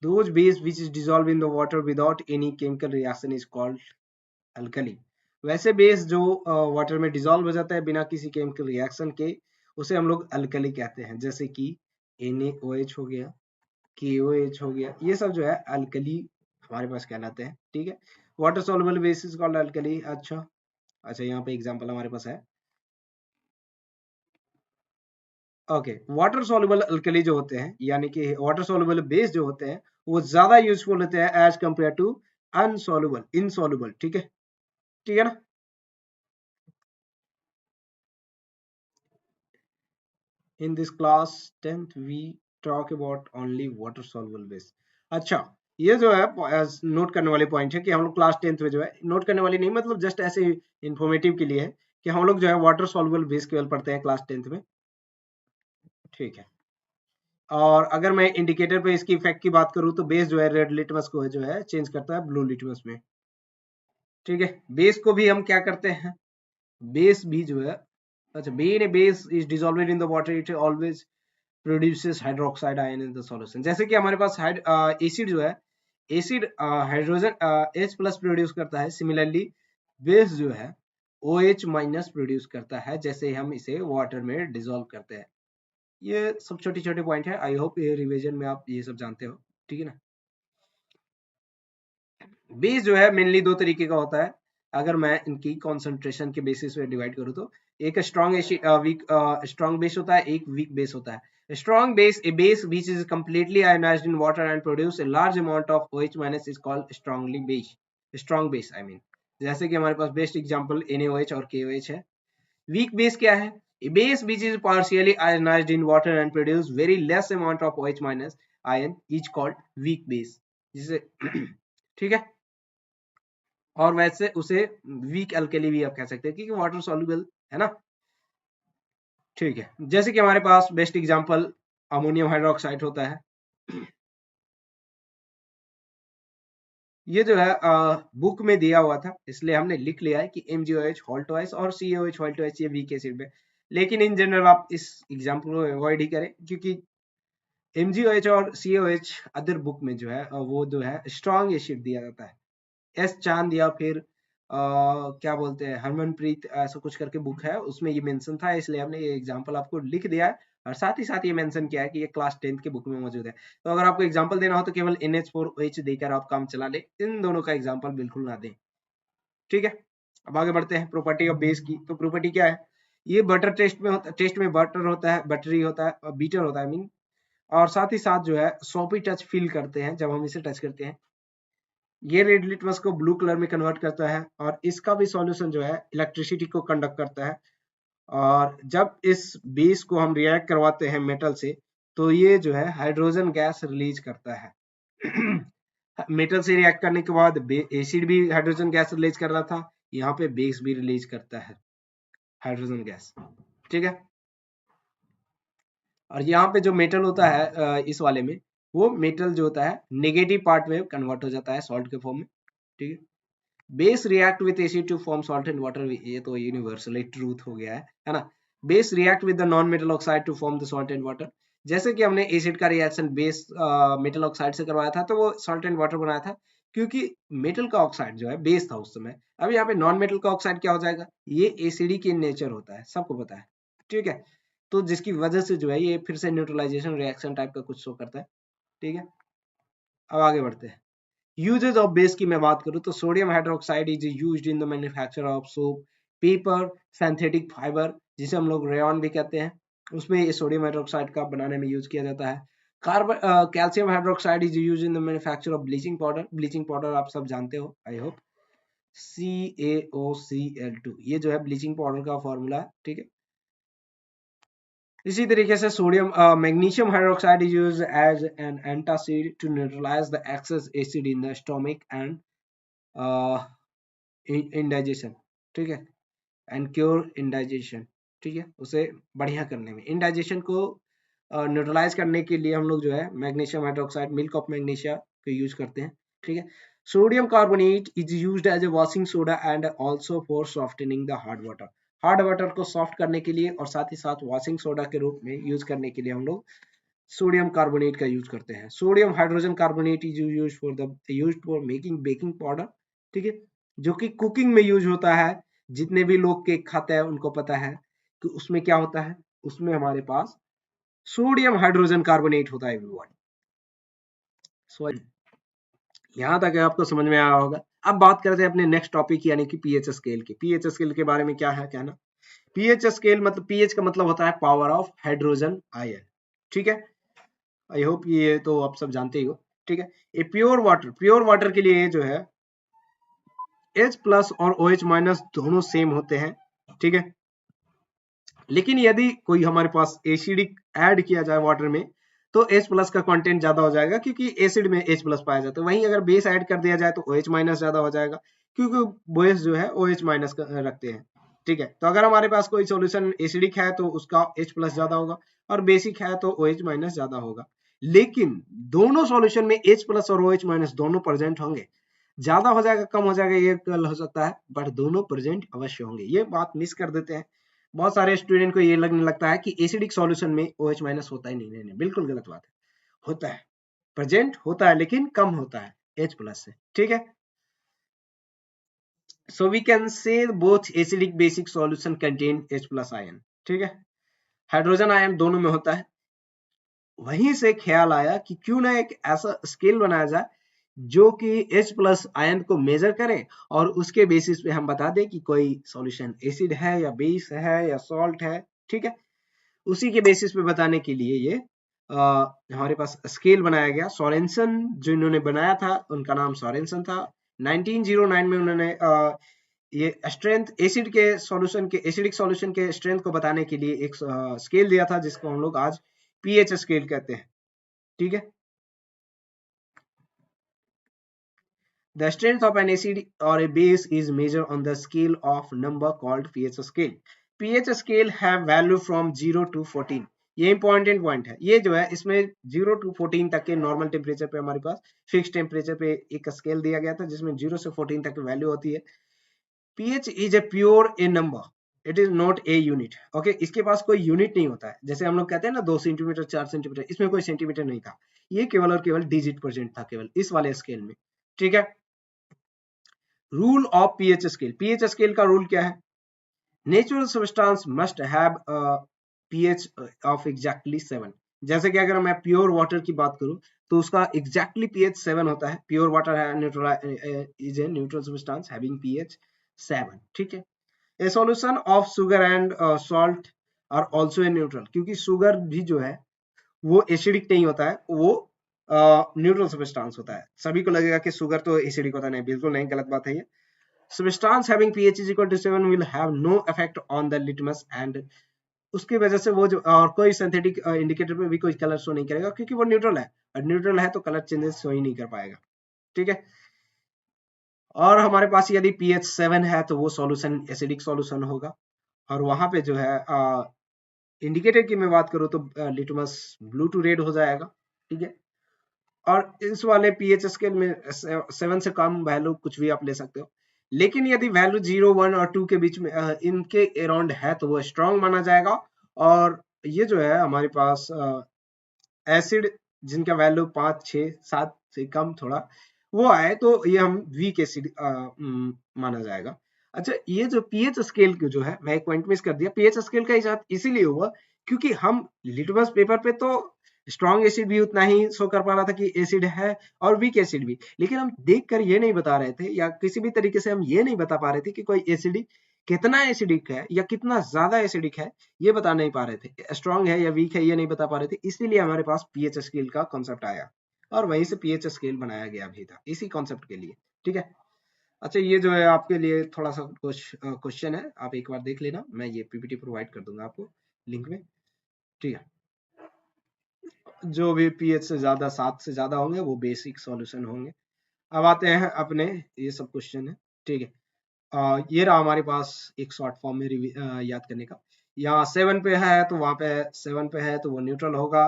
those base which is dissolved in the water without any chemical reaction is called alkali। वैसे बेस जो वाटर में डिजोल्व हो जाता है बिना किसी केमिकल रिएक्शन के, उसे हम लोग अल्कली कहते हैं। जैसे कि NaOH हो गया, KOH हो गया, ये सब जो है अल्कली हमारे पास कहलाते हैं। ठीक है, water soluble base is called alkali. अच्छा अच्छा, यहाँ पे एग्जांपल हमारे पास है। ओके, वाटर सॉल्युबल अल्कली जो होते हैं, यानी कि वाटर सॉल्युबल बेस जो होते हैं, वो ज्यादा यूजफुल होते हैं एज कंपेयर टू अनसॉल्युबल, इनसॉल्युबल। ठीक है, ठीक है ना? In this class 10th we talk about only water soluble base। अच्छा, ये जो है नोट करने वाले पॉइंट है कि हम लोग क्लास 10th में जो है, नोट करने वाली नहीं, मतलब जस्ट ऐसे इंफॉर्मेटिव के लिए है कि हम लोग जो है वाटर सॉल्युबल बेस केवल पढ़ते हैं क्लास 10th में। ठीक है, और अगर मैं इंडिकेटर पे इसकी इफेक्ट की बात करूं तो बेस जो है रेड लिटमस को जो है चेंज करता है ब्लू लिटमस में। ठीक है, बेस को भी हम क्या करते हैं, बेस भी जो है, अच्छा, being a base is dissolved in the water it always produces hydroxide ion in the solution। जैसे कि हमारे पास एसिड जो है, acid hydrogen H plus produce करता है, सिमिलरली बेस जो है OH माइनस प्रोड्यूस करता है, जैसे हम इसे वाटर में डिसॉल्व करते हैं। ये सब छोटे छोटे पॉइंट है, आई होप ये रिवीजन में आप ये सब जानते हो। ठीक है ना? बेस जो है मेनली दो तरीके का होता है। अगर मैं इनकी कॉन्सेंट्रेशन के बेसिस पे डिवाइड करूँ तो एक strong acid weak strong base होता है, एक वीक बेस होता है। Strong base, A base which is completely ionized in water and produce a large amount of OH minus is called strongly base, strong base I mean। जैसे कि हमारे पास best example NaOH और KOH है। Weak base क्या है? A base which is partially ionized in water and produce very less amount of OH minus ion is called weak base, जिसे ठीक है। और वैसे उसे वीक अल्कली भी आप कह सकते हैं क्योंकि वाटर सॉल्युबल है ना। ठीक है, जैसे कि हमारे पास बेस्ट एग्जांपल अमोनियम हाइड्रोक्साइड होता है। ये जो है बुक में दिया हुआ था इसलिए हमने लिख लिया है कि MgOH हॉल्टवाइस और CaOH हॉल्टवाइस ये वीक एसिड में, लेकिन इन जनरल आप इस एग्जांपल को अवॉइड ही करें क्योंकि MgOH और CaOH अदर बुक में जो है वो जो है स्ट्रॉन्ग एसिड दिया जाता है। एस चांद या फिर क्या बोलते हैं हरमनप्रीत ऐसा कुछ करके बुक है उसमें ये मेंशन था, इसलिए हमने ये एग्जांपल आपको लिख दिया है और साथ ही साथ ये मेंशन किया है कि ये क्लास 10th के बुक में मौजूद है। तो अगर आपको एग्जांपल देना हो तो केवल NH4OH देकर आप काम चला ले, इन दोनों का एग्जांपल बिल्कुल ना दें। ठीक है, अब आगे बढ़ते हैं प्रॉपर्टी ऑफ बेस की। तो प्रॉपर्टी क्या है? ये बटर टेस्ट में होता है, टेस्ट में बटर होता है, बटरी होता है, बीटर होता है आई मीन, और साथ ही साथ जो है सोपी टच फील करते हैं जब हम इसे टच करते हैं। ये रेड लिटमस को ब्लू कलर में कन्वर्ट करता है और इसका भी सॉल्यूशन जो है इलेक्ट्रिसिटी को कंडक्ट करता है। और जब इस बेस को हम रिएक्ट करवाते हैं मेटल से तो ये जो है हाइड्रोजन गैस रिलीज करता है। मेटल से रिएक्ट करने के बाद एसिड भी हाइड्रोजन गैस रिलीज कर रहा था, यहाँ पे बेस भी रिलीज करता है हाइड्रोजन गैस। ठीक है, और यहाँ पे जो मेटल होता है इस वाले में, वो मेटल जो होता है नेगेटिव पार्ट में कन्वर्ट हो जाता है सॉल्ट के फॉर्म में। ठीक है, base react with acid to form salt and water, ये तो यूनिवर्सली ट्रूथ हो गया है ना। Base react with the non metal oxide to form the salt and water. जैसे कि हमने एसिड का रिएक्शन बेस मेटल ऑक्साइड से करवाया था तो वो सॉल्ट एंड वाटर बनाया था क्योंकि मेटल का ऑक्साइड जो है बेस था उस समय। अब यहाँ पे नॉन मेटल का ऑक्साइड क्या हो जाएगा? ये एसिडिक इन नेचर होता है, सबको पता है। ठीक है, तो जिसकी वजह से जो है ये फिर से न्यूट्रलाइजेशन रिएक्शन टाइप का कुछ शो करता है। ठीक है, अब आगे बढ़ते हैं। यूजेज ऑफ बेस की मैं बात करूं तो sodium hydroxide is used in the manufacture of soap, paper, synthetic fibre जिसे हम लोग रेयन भी कहते हैं, उसमें ये सोडियम हाइड्रोक्साइड का बनाने में यूज किया जाता है। Carbon calcium hydroxide is used in the manufacture of bleaching powder. Bleaching powder आप सब जानते हो आई होप, CaOCl2 ये जो है ब्लीचिंग पाउडर का फॉर्मूला है। ठीक है, इसी तरीके से sodium magnesium hydroxide is used as an antacid to neutralise the excess acid in the stomach and indigestion. ठीक है, एंड क्योर इंडाइजेशन। ठीक है, उसे बढ़िया करने में, इंडाइजेशन को न्यूट्रलाइज करने के लिए हम लोग जो है magnesium hydroxide, milk of magnesia को यूज करते हैं। ठीक है, sodium carbonate is used as a washing soda and also for softening the hard water. Hard water को सॉफ्ट करने के लिए और साथ ही साथ वॉशिंग सोडा के रूप में यूज करने के लिए हम लोग सोडियम कार्बोनेट का यूज करते हैं। Sodium hydrogen carbonate is used for making baking powder. ठीक है, जो कि कुकिंग में यूज होता है। जितने भी लोग केक खाते हैं उनको पता है कि उसमें क्या होता है, उसमें हमारे पास सोडियम हाइड्रोजन कार्बोनेट होता है एवरीवन। सो यहाँ तक आपको समझ में आया होगा। अब बात करते हैं अपने नेक्स्ट टॉपिक यानी कि पीएच स्केल की। पीएच स्केल के बारे में क्या है कहना? पीएच स्केल मतलब पीएच का मतलब होता है पावर ऑफ हाइड्रोजन आयन। ठीक है, आई होप ये तो आप सब जानते ही हो। ठीक है, ये प्योर वाटर के लिए जो है H प्लस और OH माइनस दोनों सेम होते हैं। ठीक है, लेकिन यदि कोई हमारे पास एसिडिक ऐड किया जाए वाटर में तो H प्लस का कंटेंट ज्यादा हो जाएगा क्योंकि एसिड में H प्लस पाया जाता है। वहीं अगर बेस ऐड कर दिया जाए तो OH माइनस ज्यादा हो जाएगा क्योंकि बेस जो है OH माइनस रखते हैं। ठीक है, तो अगर हमारे पास कोई सॉल्यूशन एसिडिक है तो उसका H प्लस ज्यादा होगा और बेसिक है तो OH माइनस ज्यादा होगा। लेकिन दोनों सॉल्यूशन में H प्लस और OH माइनस दोनों प्रेजेंट होंगे। ज्यादा हो जाएगा कम हो जाएगा ये कल हो सकता है, बट दोनों प्रेजेंट अवश्य होंगे। ये बात मिस कर देते हैं बहुत सारे स्टूडेंट को। ये लगने लगता है कि एसिडिक सॉल्यूशन में OH माइनस होता ही नहीं। नहीं, बिल्कुल गलत बात है, होता है, प्रेजेंट होता है लेकिन कम होता है H प्लस से। ठीक है, so we can say both acidic basic solution contain H plus ion. ठीक है, हाइड्रोजन आयन दोनों में होता है। वहीं से ख्याल आया कि क्यों ना एक ऐसा स्केल बनाया जाए जो कि H+ आयन को मेजर करे और उसके बेसिस पे हम बता दें कि कोई सॉल्यूशन एसिड है या बेस है या सॉल्ट है, ठीक है। उसी के बेसिस पे बताने के लिए ये हमारे पास स्केल बनाया गया। सोरेनसन जो इन्होंने बनाया था, उनका नाम सोरेनसन था। 1909 में उन्होंने ये स्ट्रेंथ एसिड के सॉल्यूशन के एसिडिक सॉल्यूशन के स्ट्रेंथ को बताने के लिए एक स्केल दिया था, जिसको हम लोग आज पीएच स्केल कहते हैं, ठीक है। The strength of an acid or a base is measured on the scale of number called pH scale. pH scale have value from 0 to 14. ये इंपॉर्टेंट पॉइंट है। ये जो है इसमें 0 to 14 तक के नॉर्मल टेम्परेचर पे हमारे पास फिक्स टेम्परेचर पे एक स्केल दिया गया था, जिसमें 0 से 14 तक की वैल्यू होती है। pH is a pure a number. It is not a unit. Okay, इसके पास कोई यूनिट नहीं होता है। जैसे हम लोग कहते हैं ना 2 सेंटीमीटर 4 सेंटीमीटर, इसमें कोई सेंटीमीटर नहीं था। ये केवल और केवल डिजिट परसेंट था केवल इस वाले स्केल में, ठीक है। Rule of pH scale. PH scale का रूल क्या है? Natural substance must have pH of exactly 7। जैसे कि अगर मैं प्योर वाटर की बात करूं तो उसका एग्जैक्टली पीएच 7 होता है। प्योर वाटर है neutral is a neutral substance having pH 7, ठीक है। A solution of sugar and salt are also a neutral, क्योंकि शुगर भी जो है वो एसिडिक नहीं होता है, वो न्यूट्रल सब्सटेंस होता है। सभी को लगेगा कि शुगर तो एसिडिक होता नहीं, बिल्कुल नहीं, गलत बात है ये। Substance having pH is equal to 7 will have no effect on the litmus and उसकी वजह से वो जो और कोई सिंथेटिक इंडिकेटर पे भी कोई कलर शो नहीं करेगा, क्योंकि वो न्यूट्रल है, और न्यूट्रल है तो कलर चेंजेस शो ही नहीं कर पाएगा, ठीक है। और हमारे पास यदि pH 7 है तो वो सॉल्यूशन एसिडिक सॉल्यूशन होगा, और वहां पे जो है इंडिकेटर की मैं बात करूं तो लिटमस ब्लू टू रेड हो जाएगा, ठीक है। और इस वाले पीएच स्केल में 7 से कम वैल्यू कुछ भी आप ले सकते हो, लेकिन यदि वैल्यू 0, 1 और 2 के बीच में इनके अराउंड है तो वो स्ट्रॉन्ग माना जाएगा। और ये जो है हमारे पास एसिड जिनका वैल्यू 5, 6, 7 से कम थोड़ा वो आए तो ये हम वीक एसिड माना जाएगा। अच्छा, ये जो पीएच स्केल जो है, मैं एक पॉइंट मिस कर दिया। पीएच स्केल का इजाद इसीलिए हुआ क्योंकि हम लिटमस पेपर पे तो स्ट्रॉन्ग एसिड भी उतना ही शो कर पा रहा था कि एसिड है, और वीक एसिड भी, लेकिन हम देखकर ये नहीं बता रहे थे, या किसी भी तरीके से हम ये नहीं बता पा रहे थे कि कोई एसिड कितना एसिडिक है या कितना ज्यादा एसिडिक है, ये बता नहीं पा रहे थे। स्ट्रॉन्ग है या वीक है ये नहीं बता पा रहे थे, इसीलिए हमारे पास पीएच स्केल का कॉन्सेप्ट आया, और वहीं से पीएच स्केल बनाया गया भी था इसी कॉन्सेप्ट के लिए, ठीक है। अच्छा, ये जो है आपके लिए थोड़ा सा कुछ क्वेश्चन है, आप एक बार देख लेना, मैं ये पीपीटी प्रोवाइड कर दूंगा आपको लिंक में, ठीक है। जो भी पीएच से ज्यादा 7 से ज्यादा होंगे वो बेसिक सॉल्यूशन होंगे। अब आते हैं अपने, ये सब क्वेश्चन है, ठीक है। ये रहा हमारे पास एक शॉर्ट फॉर्म में याद करने का। यहाँ 7 पे है तो वहां पे 7 पे है तो वो न्यूट्रल होगा,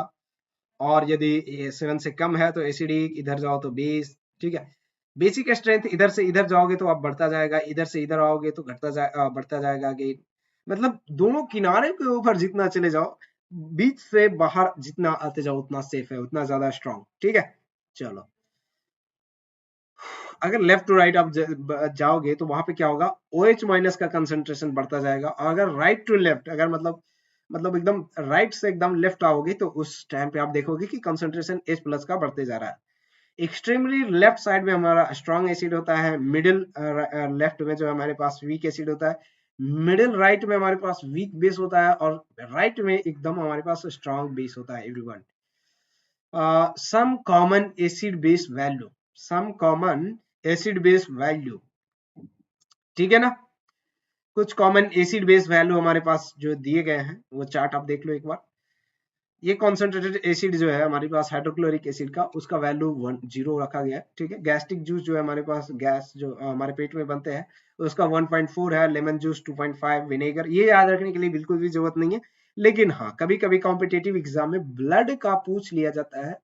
और यदि ये 7 से कम है तो एसिडिक, इधर जाओ तो बेस, ठीक है। बेसिक स्ट्रेंथ इधर से इधर जाओगे तो आप बढ़ता जाएगा, इधर से इधर आओगे तो बढ़ता जाएगा आगे। मतलब दोनों किनारे के ऊपर जितना चले जाओ, बीच से बाहर जितना आते जाओ उतना सेफ है, उतना ज्यादा स्ट्रॉन्ग, ठीक है। चलो, अगर लेफ्ट टू राइट आप जाओगे तो वहां पे क्या होगा, OH माइनस का कंसंट्रेशन बढ़ता जाएगा। और अगर राइट टू लेफ्ट, अगर मतलब एकदम राइट से एकदम लेफ्ट आओगे तो उस टाइम पे आप देखोगे कि कंसंट्रेशन H+ का बढ़ते जा रहा है। एक्सट्रीमली लेफ्ट साइड में हमारा स्ट्रॉन्ग एसिड होता है, मिडिल लेफ्ट में जो हमारे पास वीक एसिड होता है, मिडिल राइट में हमारे पास वीक बेस होता है, और राइट में एकदम हमारे पास स्ट्रॉन्ग बेस होता है। Everyone, some common acid base value, some common acid base value, ठीक है ना। कुछ कॉमन एसिड बेस वैल्यू हमारे पास जो दिए गए हैं वो चार्ट आप देख लो एक बार। ये कॉन्सेंट्रेटेड एसिड जो है हमारे पास हाइड्रोक्लोरिक एसिड का, उसका वैल्यू 0 रखा गया है, ठीक है। गैस्ट्रिक जूस जो है हमारे पास, गैस जो हमारे पेट में बनते हैं, उसका 1.4 है। लेमन जूस 2.5, विनेगर, ये याद रखने के लिए बिल्कुल भी जरूरत नहीं है। लेकिन हाँ, कभी कभी कॉम्पिटेटिव एग्जाम में ब्लड का पूछ लिया जाता है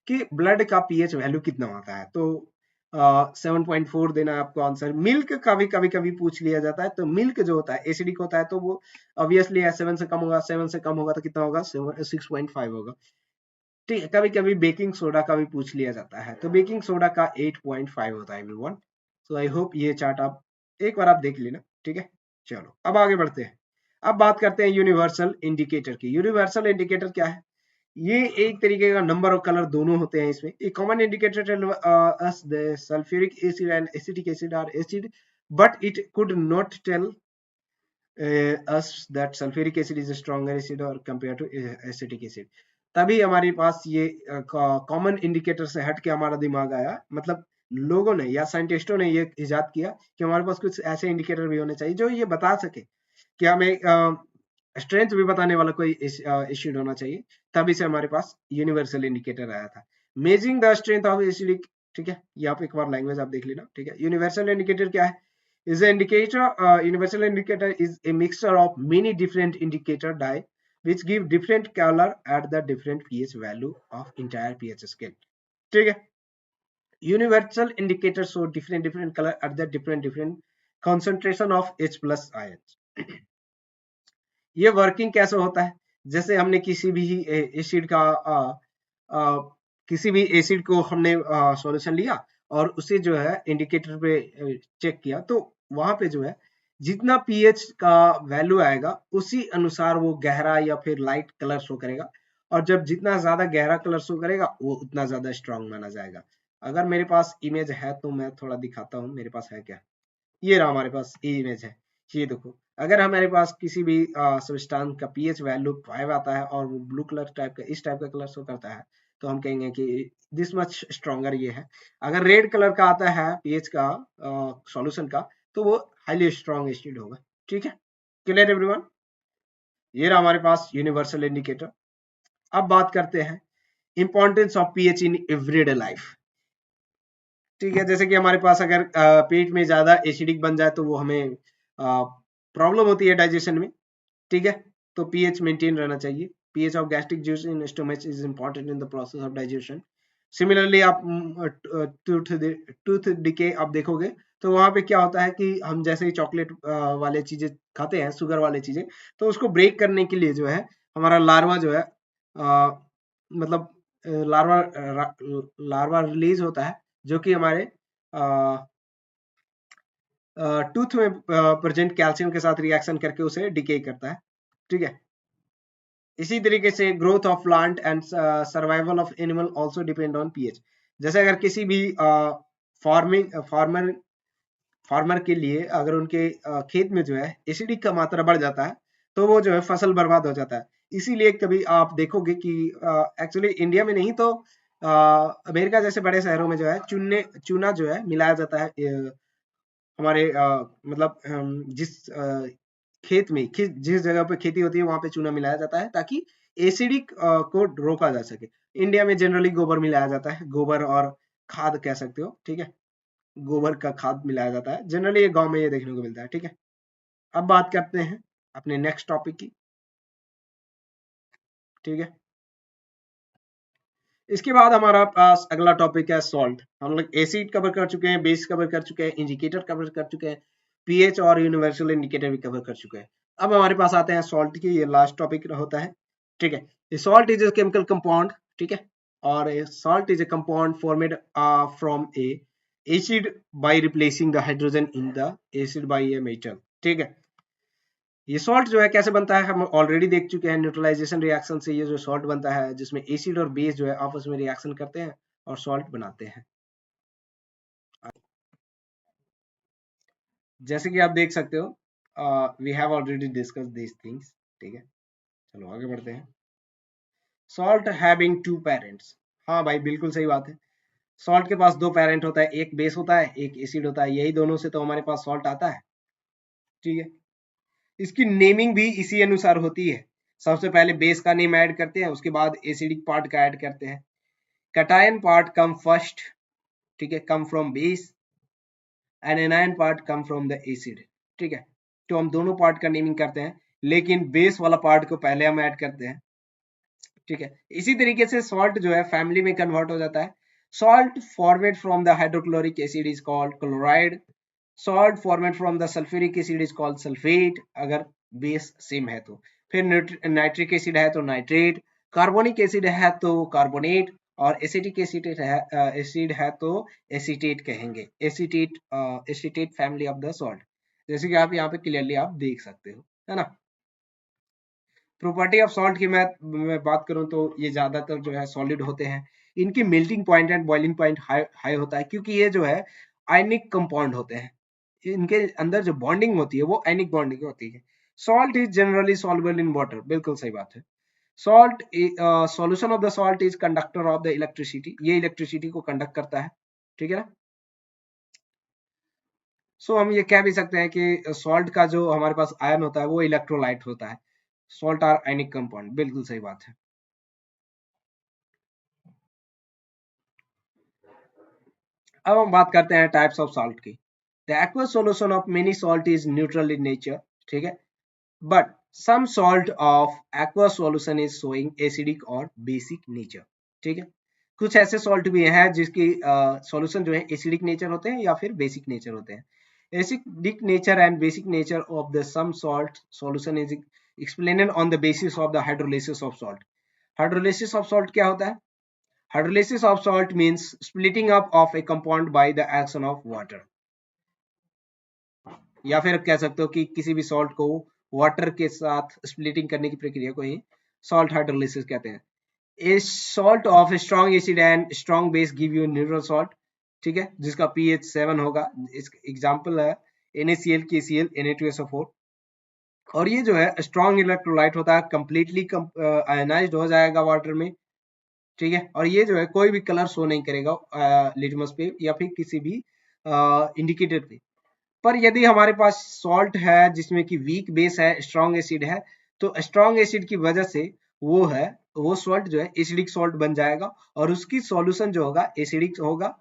कि ब्लड का पीएच वैल्यू कितना होता है, तो 7.4 देना है आपको आंसर। मिल्क का भी कभी कभी पूछ लिया जाता है, तो मिल्क जो होता है एसिडिक होता है, तो वो ऑब्वियसली 7 से कम होगा, 7 से कम होगा तो कितना होगा, 6.5 होगा, ठीक है। कभी कभी बेकिंग सोडा का भी पूछ लिया जाता है, तो बेकिंग सोडा का 8.5 होता है एवरीवन। सो आई होप ये चार्ट आप एक बार आप देख लेना, ठीक है। चलो, अब आगे बढ़ते हैं। अब बात करते हैं यूनिवर्सल इंडिकेटर की। यूनिवर्सल इंडिकेटर क्या है? ये एक तरीके का नंबर और कलर दोनों होते हैं इसमें। A common indicator tell us the sulphuric acid and acetic acid are acid, but it could not tell us that sulfuric acid is a stronger acid or compared to acetic acid। तभी हमारे पास ये common indicator से हट के हमारा दिमाग आया, मतलब लोगों ने या साइंटिस्टों ने ये इजाद किया कि हमारे पास कुछ ऐसे इंडिकेटर भी होने चाहिए जो ये बता सके कि हमें स्ट्रेंथ भी बताने वाला कोई एसिड होना चाहिए। तभी से हमारे पास यूनिवर्सल इंडिकेटर आया था। Measuring the strength of acidic, ठीक है, यहाँ पे एक बार लैंग्वेज आप देख लेना, ठीक है। यूनिवर्सल इंडिकेटर क्या है? is an indicator, universal indicator is a mixture of many different indicator dye which give different color at the different pH value of entire pH scale, ठीक है। universal indicator show different color at the different concentration of H plus ions। ये working कैसे होता है? जैसे हमने किसी भी एसिड का किसी भी एसिड को हमने सॉल्यूशन लिया और उसे जो है इंडिकेटर पे चेक किया, तो वहां पे जो है जितना पीएच का वैल्यू आएगा उसी अनुसार वो गहरा या फिर लाइट कलर शो करेगा, और जब जितना ज्यादा गहरा कलर शो करेगा वो उतना ज्यादा स्ट्रांग माना जाएगा। अगर मेरे पास इमेज है तो मैं थोड़ा दिखाता हूँ, मेरे पास है क्या, ये रहा हमारे पास इमेज है, ये देखो। अगर हमारे पास किसी भी सब्सटेंस का पीएच वैल्यू 5 आता है और वो ब्लू कलर टाइप का, इस टाइप का कलर शो करता है, तो हम कहेंगे कि दिस मच स्ट्रॉन्गर ये है। अगर रेड कलर का आता है पीएच का सॉल्यूशन का, तो वो हाईली स्ट्रॉन्ग एसिड होगा, ठीक है। Clear everyone? ये रहा हमारे पास यूनिवर्सल इंडिकेटर। अब बात करते हैं importance of pH in everyday life, ठीक है। जैसे कि हमारे पास अगर पेट में ज्यादा एसिडिक बन जाए तो वो हमें प्रॉब्लम होती है डाइजेशन में, ठीक है। तो पीएच मेंटेन रहना चाहिए। PH of gastric juice in stomach is important in the process of digestion. Similarly आप टूथ डिके आप देखोगे तो वहां पे क्या होता है कि हम जैसे ही चॉकलेट वाले चीजें खाते हैं, शुगर वाले चीजें, तो उसको ब्रेक करने के लिए जो है हमारा लार्वा जो है मतलब लार्वा लार्वा रिलीज होता है, जो कि हमारे टूथ में प्रेजेंट कैल्शियम के साथ रिएक्शन करके उसे डिके करता है, ठीक है। इसी तरीके से growth of plant and survival of animal also depend on pH. जैसे अगर किसी भी फार्मर के लिए अगर उनके खेत में जो है एसिडिक का मात्रा बढ़ जाता है तो वो जो है फसल बर्बाद हो जाता है। इसीलिए कभी आप देखोगे कि एक्चुअली इंडिया में नहीं तो अमेरिका जैसे बड़े शहरों में जो है चूना जो है मिलाया जाता है हमारे मतलब जिस खेत में जिस जगह पे खेती होती है वहां पे चूना मिलाया जाता है ताकि एसिडिक को रोका जा सके। इंडिया में जनरली गोबर मिलाया जाता है, गोबर और खाद कह सकते हो, ठीक है। गोबर का खाद मिलाया जाता है जनरली, ये गांव में ये देखने को मिलता है, ठीक है। अब बात करते हैं अपने नेक्स्ट टॉपिक की, ठीक है। इसके बाद हमारा पास अगला टॉपिक है सॉल्ट। हम लोग एसिड कवर कर चुके हैं, बेस कवर कर चुके हैं, इंडिकेटर कवर कर चुके हैं, पीएच और यूनिवर्सल इंडिकेटर भी कवर कर चुके हैं। अब हमारे पास आते हैं सॉल्ट की, ये लास्ट टॉपिक होता है, ठीक है। Salt is a chemical compound, ठीक है, और salt is a compound formed from A acid by replacing the hydrogen in the acid by a metal, ठीक है। ये सॉल्ट जो है कैसे बनता है हम ऑलरेडी देख चुके हैं। न्यूट्रलाइजेशन रिएक्शन से ये जो सॉल्ट बनता है जिसमें एसिड और बेस जो है आपस में रिएक्शन करते हैं और सॉल्ट बनाते हैं। जैसे कि आप देख सकते हो we have already discuss these things, ठीक है। चलो आगे बढ़ते हैं। सॉल्ट हैविंग टू पेरेंट्स, हाँ भाई बिल्कुल सही बात है। सॉल्ट के पास दो पेरेंट होता है, एक बेस होता है एक एसिड होता है, यही दोनों से तो हमारे पास सॉल्ट आता है, ठीक है। इसकी नेमिंग भी इसी अनुसार होती है। सबसे पहले बेस का नेम ऐड करते हैं, उसके बाद एसिडिक पार्ट का ऐड करते हैं। cation part come first, ठीक है, come from base and anion part come from the acid, ठीक है। तो हम दोनों पार्ट का नेमिंग करते हैं लेकिन बेस वाला पार्ट को पहले हम ऐड करते हैं, ठीक है। इसी तरीके से सॉल्ट जो है फैमिली में कन्वर्ट हो जाता है। Salt formed from the hydrochloric acid is called chloride, salt formed from the sulphuric acid is called sulphate, अगर बेस सेम है तो। फिर नाइट्रिक एसिड है तो नाइट्रेट, कार्बोनिक एसिड है तो कार्बोनेट, और एसिटिक एसिड है तो एसीटेट कहेंगे। Acetate family of the salt, जैसे कि आप यहाँ पे क्लियरली आप देख सकते हो, है ना। प्रॉपर्टी ऑफ सॉल्ट की मैं बात करूं तो ये ज्यादातर जो है सॉलिड होते हैं। इनकी melting point and boiling point high high होता है, क्योंकि ये जो है आयनिक कंपाउंड होते हैं। इनके अंदर जो बॉन्डिंग होती है वो आयनिक बॉन्डिंग होती है। Salt is generally soluble in water, बिल्कुल सही बात है। Salt solution of the salt is conductor of the electricity, ये इलेक्ट्रिसिटी को कंडक्ट करता है, ठीक है ना। सो हम ये कह भी सकते हैं कि सॉल्ट का जो हमारे पास आयन होता है वो इलेक्ट्रोलाइट होता है। सॉल्ट आर आयनिक कंपाउंड, बिल्कुल सही बात है। अब हम बात करते हैं टाइप्स ऑफ सॉल्ट की। The aqueous solution of many salt is neutral in nature, ठीक है, but some salt of aqueous solution is showing acidic और basic nature, ठीक है। कुछ ऐसे सॉल्ट भी हैं जिसकी सॉल्यूशन जो है एसिडिक नेचर होते हैं या फिर बेसिक नेचर होते हैं। Acidic nature and basic nature of the some salt solution is explained on the basis of the hydrolysis of salt. Hydrolysis of salt क्या होता है? Hydrolysis of salt means splitting up of a compound by the action of water, या फिर कह सकते हो कि किसी भी सॉल्ट को वाटर के साथ स्प्लिटिंग करने की प्रक्रिया को ही सॉल्ट हाइड्रोलिसिस कहते हैं। ए salt of strong acid and strong base give you neutral salt, ठीक है, जिसका पीएच 7 होगा। इस एग्जांपल है NaCl, KCl, Na2SO4। और ये जो है स्ट्रॉन्ग इलेक्ट्रोलाइट होता है, कंप्लीटली आयनाइज्ड हो जाएगा वाटर में, ठीक है। और ये जो है कोई भी कलर शो नहीं करेगा लिटमस पे या फिर किसी भी इंडिकेटर पे। पर यदि हमारे पास सॉल्ट है जिसमें कि वीक बेस है, स्ट्रॉन्ग एसिड है, तो स्ट्रॉन्ग एसिड की वजह से वो है वो सॉल्ट जो है एसिडिक सॉल्ट बन जाएगा और उसकी सॉल्यूशन जो होगा एसिडिक होगा।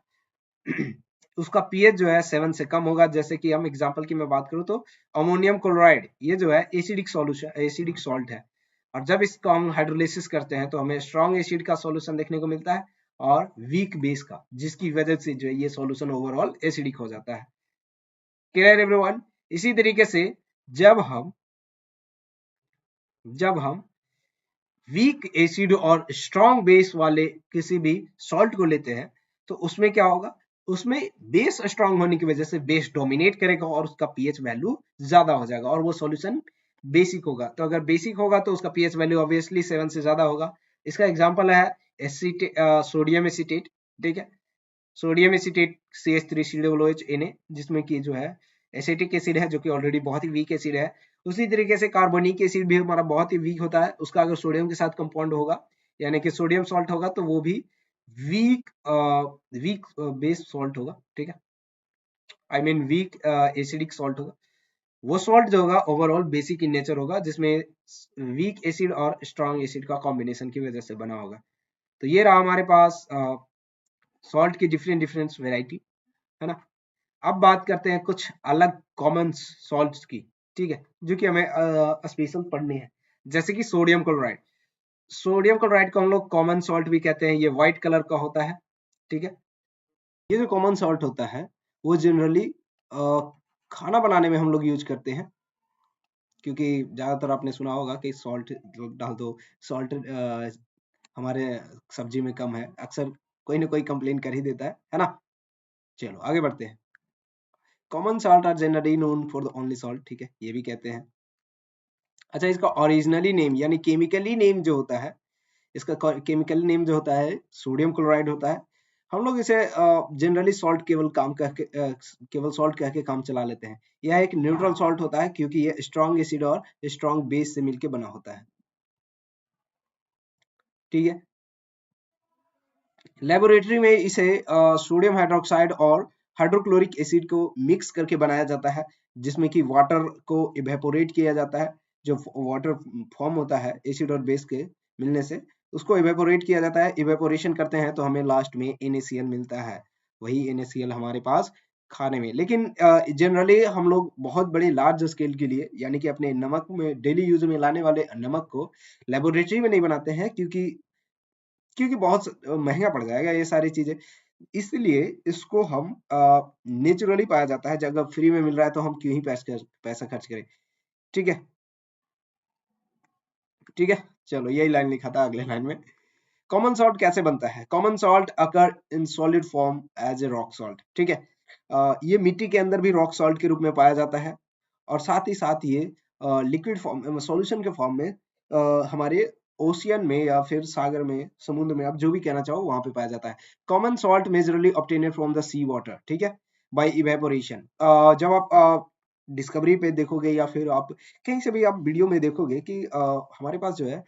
उसका पीएच जो है 7 से कम होगा। जैसे कि हम एग्जांपल की मैं बात करूं तो अमोनियम क्लोराइड, ये जो है एसिडिक सॉल्यूशन एसिडिक सॉल्ट है, और जब इसका हम हाइड्रोलिसिस करते हैं तो हमें स्ट्रॉन्ग एसिड का सॉल्यूशन देखने को मिलता है और वीक बेस का, जिसकी वजह से जो है ये सॉल्यूशन ओवरऑल एसिडिक हो जाता है। Clear everyone? इसी तरीके से जब हम जब हम वीक एसिड और स्ट्रॉन्ग बेस वाले किसी भी सॉल्ट को लेते हैं तो उसमें क्या होगा, उसमें बेस स्ट्रॉन्ग होने की वजह से बेस डोमिनेट करेगा और उसका पीएच वैल्यू ज्यादा हो जाएगा और वो सॉल्यूशन बेसिक होगा। तो अगर बेसिक होगा तो उसका पीएच वैल्यू ऑब्वियसली 7 से ज्यादा होगा। इसका एग्जांपल है सोडियम एसीटेट, ठीक है, सोडियम एसीटेट CH3COOH, जिसमें कि जो है एसिटिक एसिड है जो कि ऑलरेडी बहुत ही वीक एसिड है। उसी तरीके से कार्बोनिक एसिड भी हमारा बहुत ही वीक होता है, उसका अगर सोडियम के साथ कंपाउंड होगा यानी कि सोडियम सॉल्ट होगा तो वो भी वीक वीक बेस सॉल्ट होगा, ठीक है, I mean weak acidic salt होगा। वो सॉल्ट जो होगा ओवरऑल बेसिक इन नेचर होगा, जिसमें वीक एसिड और स्ट्रॉन्ग एसिड का कॉम्बिनेशन की वजह से बना होगा। तो ये रहा हमारे पास सॉल्ट की डिफरेंट डिफरेंट वेराइटी, है ना। अब बात करते हैं कुछ अलग कॉमन सॉल्ट्स की, ठीक है, जो कि हमें स्पेशल पढ़ने हैं। जैसे कि सोडियम क्लोराइड। सोडियम क्लोराइड को हम लोग कॉमन सॉल्ट भी कहते हैं, ये व्हाइट कलर का होता है, ठीक है। ये जो कॉमन सॉल्ट होता है वो जनरली खाना बनाने में हम लोग यूज करते हैं, क्योंकि ज्यादातर आपने सुना होगा कि सॉल्ट डाल दो, सॉल्ट हमारे सब्जी में कम है, अक्सर कोई ना कोई कंप्लेन कर ही देता है ना। चलो आगे बढ़ते हैं। Common salt are generally known for the only salt, ठीक है, ये भी कहते हैं। अच्छा, इसका ओरिजिनली नेम यानी केमिकली नेम जो होता है, इसका केमिकल नेम जो होता है सोडियम क्लोराइड होता है। हम लोग इसे जनरली सॉल्ट केवल काम कह के केवल सॉल्ट कह के काम चला लेते हैं। यह एक न्यूट्रल सॉल्ट होता है क्योंकि यह स्ट्रॉन्ग एसिड और स्ट्रॉन्ग बेस से मिलकर बना होता है, ठीक है। लेबोरेटरी में इसे सोडियम हाइड्रोक्साइड और हाइड्रोक्लोरिक एसिड को मिक्स करके बनाया जाता है, जिसमें कि वाटर को इवेपोरेट किया जाता है। जो वाटर फॉर्म होता है एसिड और बेस के मिलने से, उसको इवेपोरेट किया जाता है। इवेपोरेशन करते हैं तो हमें लास्ट में NaCl मिलता है। वही NaCl हमारे पास खाने में, लेकिन जनरली हम लोग बहुत बड़े लार्ज स्केल के लिए यानी कि अपने नमक में डेली यूज में लाने वाले नमक को लेबोरेटरी में नहीं बनाते हैं, क्योंकि बहुत महंगा पड़ जाएगा ये सारी चीजें। इसलिए इसको हम नेचुरली पाया जाता है, जब फ्री में मिल रहा है तो हम क्यों ही पैसा खर्च करें, ठीक है, ठीक है। चलो यही लाइन लिखा था अगले लाइन में। कॉमन सॉल्ट कैसे बनता है? Common salt occur in solid form as a rock salt, ठीक है। ये मिट्टी के अंदर भी रॉक सॉल्ट के रूप में पाया जाता है और साथ ही साथ ये लिक्विड फॉर्म सॉल्यूशन के फॉर्म में हमारे ओशियन में या फिर सागर में, समुद्र में, आप जो भी कहना चाहो वहां पे पाया जाता है। Common salt majorly obtained from the sea water, ठीक है, बाय इवेपोरेशन। जब आप डिस्कवरी पे देखोगे या फिर आप कहीं से भी आप वीडियो में देखोगे कि हमारे पास जो है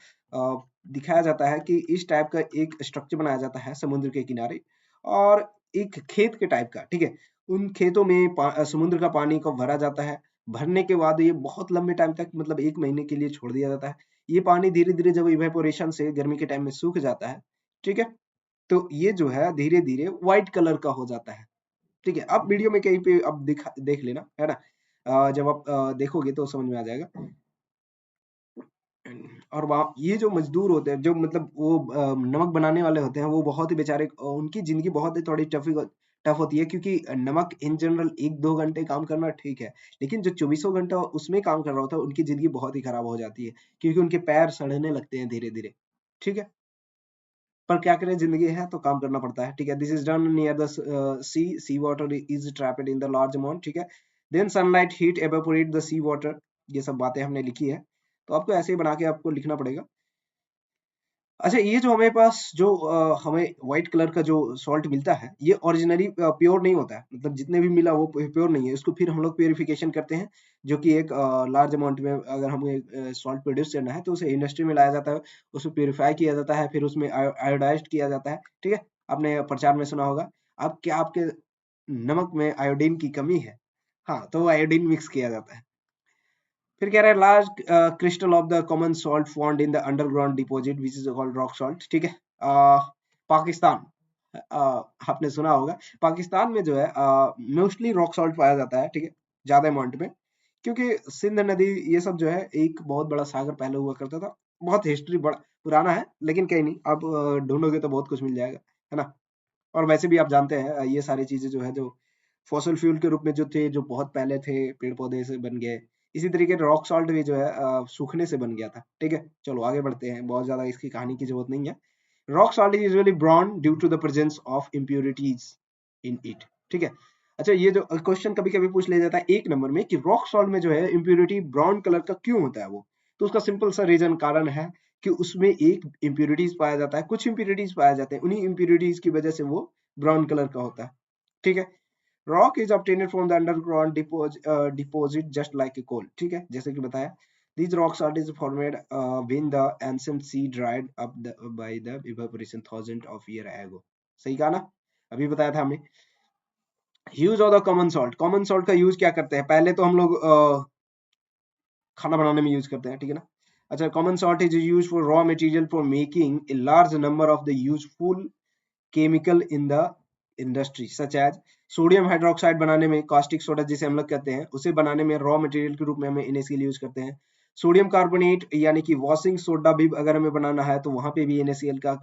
दिखाया जाता है कि इस टाइप का एक स्ट्रक्चर बनाया जाता है समुद्र के किनारे, और एक खेत के टाइप का, ठीक है। उन खेतों में समुद्र का पानी को भरा जाता है। भरने के बाद ये बहुत लंबे टाइम तक, मतलब 1 महीने के लिए छोड़ दिया जाता है। ये पानी धीरे-धीरे जब इवेपोरेशन से गर्मी के टाइम में सूख जाता है, ठीक है? तो ये जो है धीरे-धीरे व्हाइट कलर का हो जाता है, ठीक है? आप वीडियो में कहीं पे आप देख लेना, है ना? जब आप देखोगे तो समझ में आ जाएगा। और वहाँ ये जो मजदूर होते हैं, जो मतलब वो नमक बनाने वाले होते हैं, वो बहुत ही बेचारे, उनकी ज़िंदगी बहुत ही थोड़ी टफ होती है, क्योंकि नमक इन जनरल 1-2 घंटे काम करना ठीक है, लेकिन जो चौबीसों घंटा उसमें काम कर रहा होता है, उनकी ज़िंदगी बहुत ही खराब हो जाती है, क्योंकि उनके पैर सड़ने लगते हैं धीरे-धीरे, ठीक है? पर क्या करें, ज़िंदगी है तो काम करना पड़ता है, ठीक है? This is done near the sea water is trapped in the large amount, ठीक है? Then sunlight heat evaporate the sea water. ये सब बातें हमने लिखी है, तो आपको ऐसे ही बना के आपको लिखना पड़ेगा। अच्छा, ये जो हमें पास जो हमें व्हाइट कलर का जो सॉल्ट मिलता है, ये ओरिजिनली प्योर नहीं होता है, मतलब जितने भी मिला वो प्योर नहीं है। इसको फिर हम लोग प्यूरिफिकेशन करते हैं, जो कि एक लार्ज अमाउंट में अगर हमें सॉल्ट प्रोड्यूस करना है तो उसे इंडस्ट्री में लाया जाता है, उसको प्यूरिफाई किया जाता है, फिर उसमें आयोडाइज्ड किया जाता है, ठीक है? आपने प्रचार में सुना होगा। अब क्या आपके नमक में आयोडीन की कमी है? हाँ, तो वो आयोडीन मिक्स किया जाता है। फिर कह रहा है large crystal of the common salt found in the underground deposit which is called rock salt, ठीक है। पाकिस्तान, आपने सुना होगा, पाकिस्तान में जो है मोस्टली रॉक सॉल्ट पाया जाता है, ठीक है, ज्यादा अमाउंट में, क्योंकि सिंध नदी ये सब जो है एक बहुत बड़ा सागर पहले हुआ करता था। बहुत हिस्ट्री बड़ा पुराना है, लेकिन कहीं नहीं, आप ढूंढोगे तो बहुत कुछ मिल जाएगा, है ना? और वैसे भी आप जानते हैं ये सारी चीजें जो है, जो फॉसिल फ्यूल के रूप में जो थे, जो बहुत पहले थे, पेड़ पौधे से बन गए। इसी तरीके रॉक सॉल्ट भी जो है सूखने से बन गया था, ठीक है। चलो आगे बढ़ते हैं, बहुत ज्यादा इसकी कहानी की जरूरत नहीं है। Rock salt is usually brown due to the presence of impurities in it, ठीक है। अच्छा, ये जो क्वेश्चन कभी कभी पूछ लिया जाता है 1 नंबर में कि रॉक सॉल्ट में जो है इम्प्योरिटी ब्राउन कलर का क्यों होता है वो, तो उसका सिंपल सा रीजन कारण है कि उसमें एक इम्प्योरिटीज पाया जाता है, कुछ इम्प्योरिटीज पाए जाते हैं, उन्हीं इम्प्योरिटीज की वजह से वो ब्राउन कलर का होता है, ठीक है। Rock is obtained from the underground deposit just like a coal, ठीक है, जैसे कि बताया। These rocks are formed when the ancient sea dried up by the evaporation thousands of year ago। सही कहा ना, अभी बताया था हमने। Use of the common salt, common salt का यूज क्या करते हैं, पहले तो हम लोग खाना बनाने में यूज करते हैं, ठीक है ना। अच्छा, common salt is use for raw material for making a large number of the useful chemical in the industry such as sodium hydroxide बनाने में, कास्टिक सोडा जिसे हम लोग कहते हैं, उसे बनाने में रॉ मटेरियल के रूप में हमें NaCl यूज करते हैं। सोडियम कार्बोनेट यानी कि वॉशिंग सोडा भी अगर हमें बनाना है तो वहां पे भी NaCl का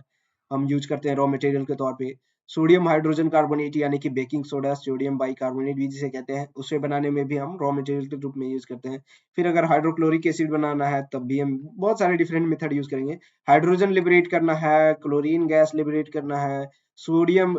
हम यूज करते हैं रॉ मटेरियल के तौर पे। सोडियम हाइड्रोजन कार्बोनेट यानी कि बेकिंग सोडा, सोडियम बाइकार्बोनेट भी जिसे कहते हैं, उसे बनाने में भी हम रॉ मटेरियल के रूप में यूज करते हैं। फिर अगर हाइड्रोक्लोरिक एसिड बनाना है तब भी हम बहुत सारे डिफरेंट मेथड यूज करेंगे। हाइड्रोजन लिबरेट करना है, क्लोरीन गैस लिबरेट करना है, सोडियम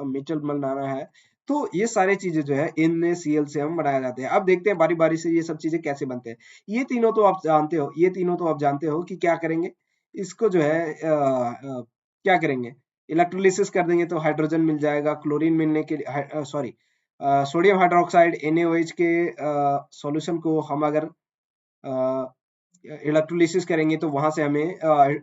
मेटल बनाना है, तो ये सारी चीजें जो है NaCl से हम बनाए जाते हैं। अब देखते हैं बारी बारी से ये सब चीजें कैसे बनते हैं। ये तीनों तो आप जानते हो, ये तीनों तो आप जानते हो कि क्या करेंगे, इसको जो है क्या करेंगे, इलेक्ट्रोलिसिस कर देंगे तो हाइड्रोजन मिल जाएगा। क्लोरीन मिलने के लिए, सॉरी, सोडियम हाइड्रोक्साइड NaOH के सॉल्यूशन को हम अगर इलेक्ट्रोलिसिस करेंगे तो वहां से हमें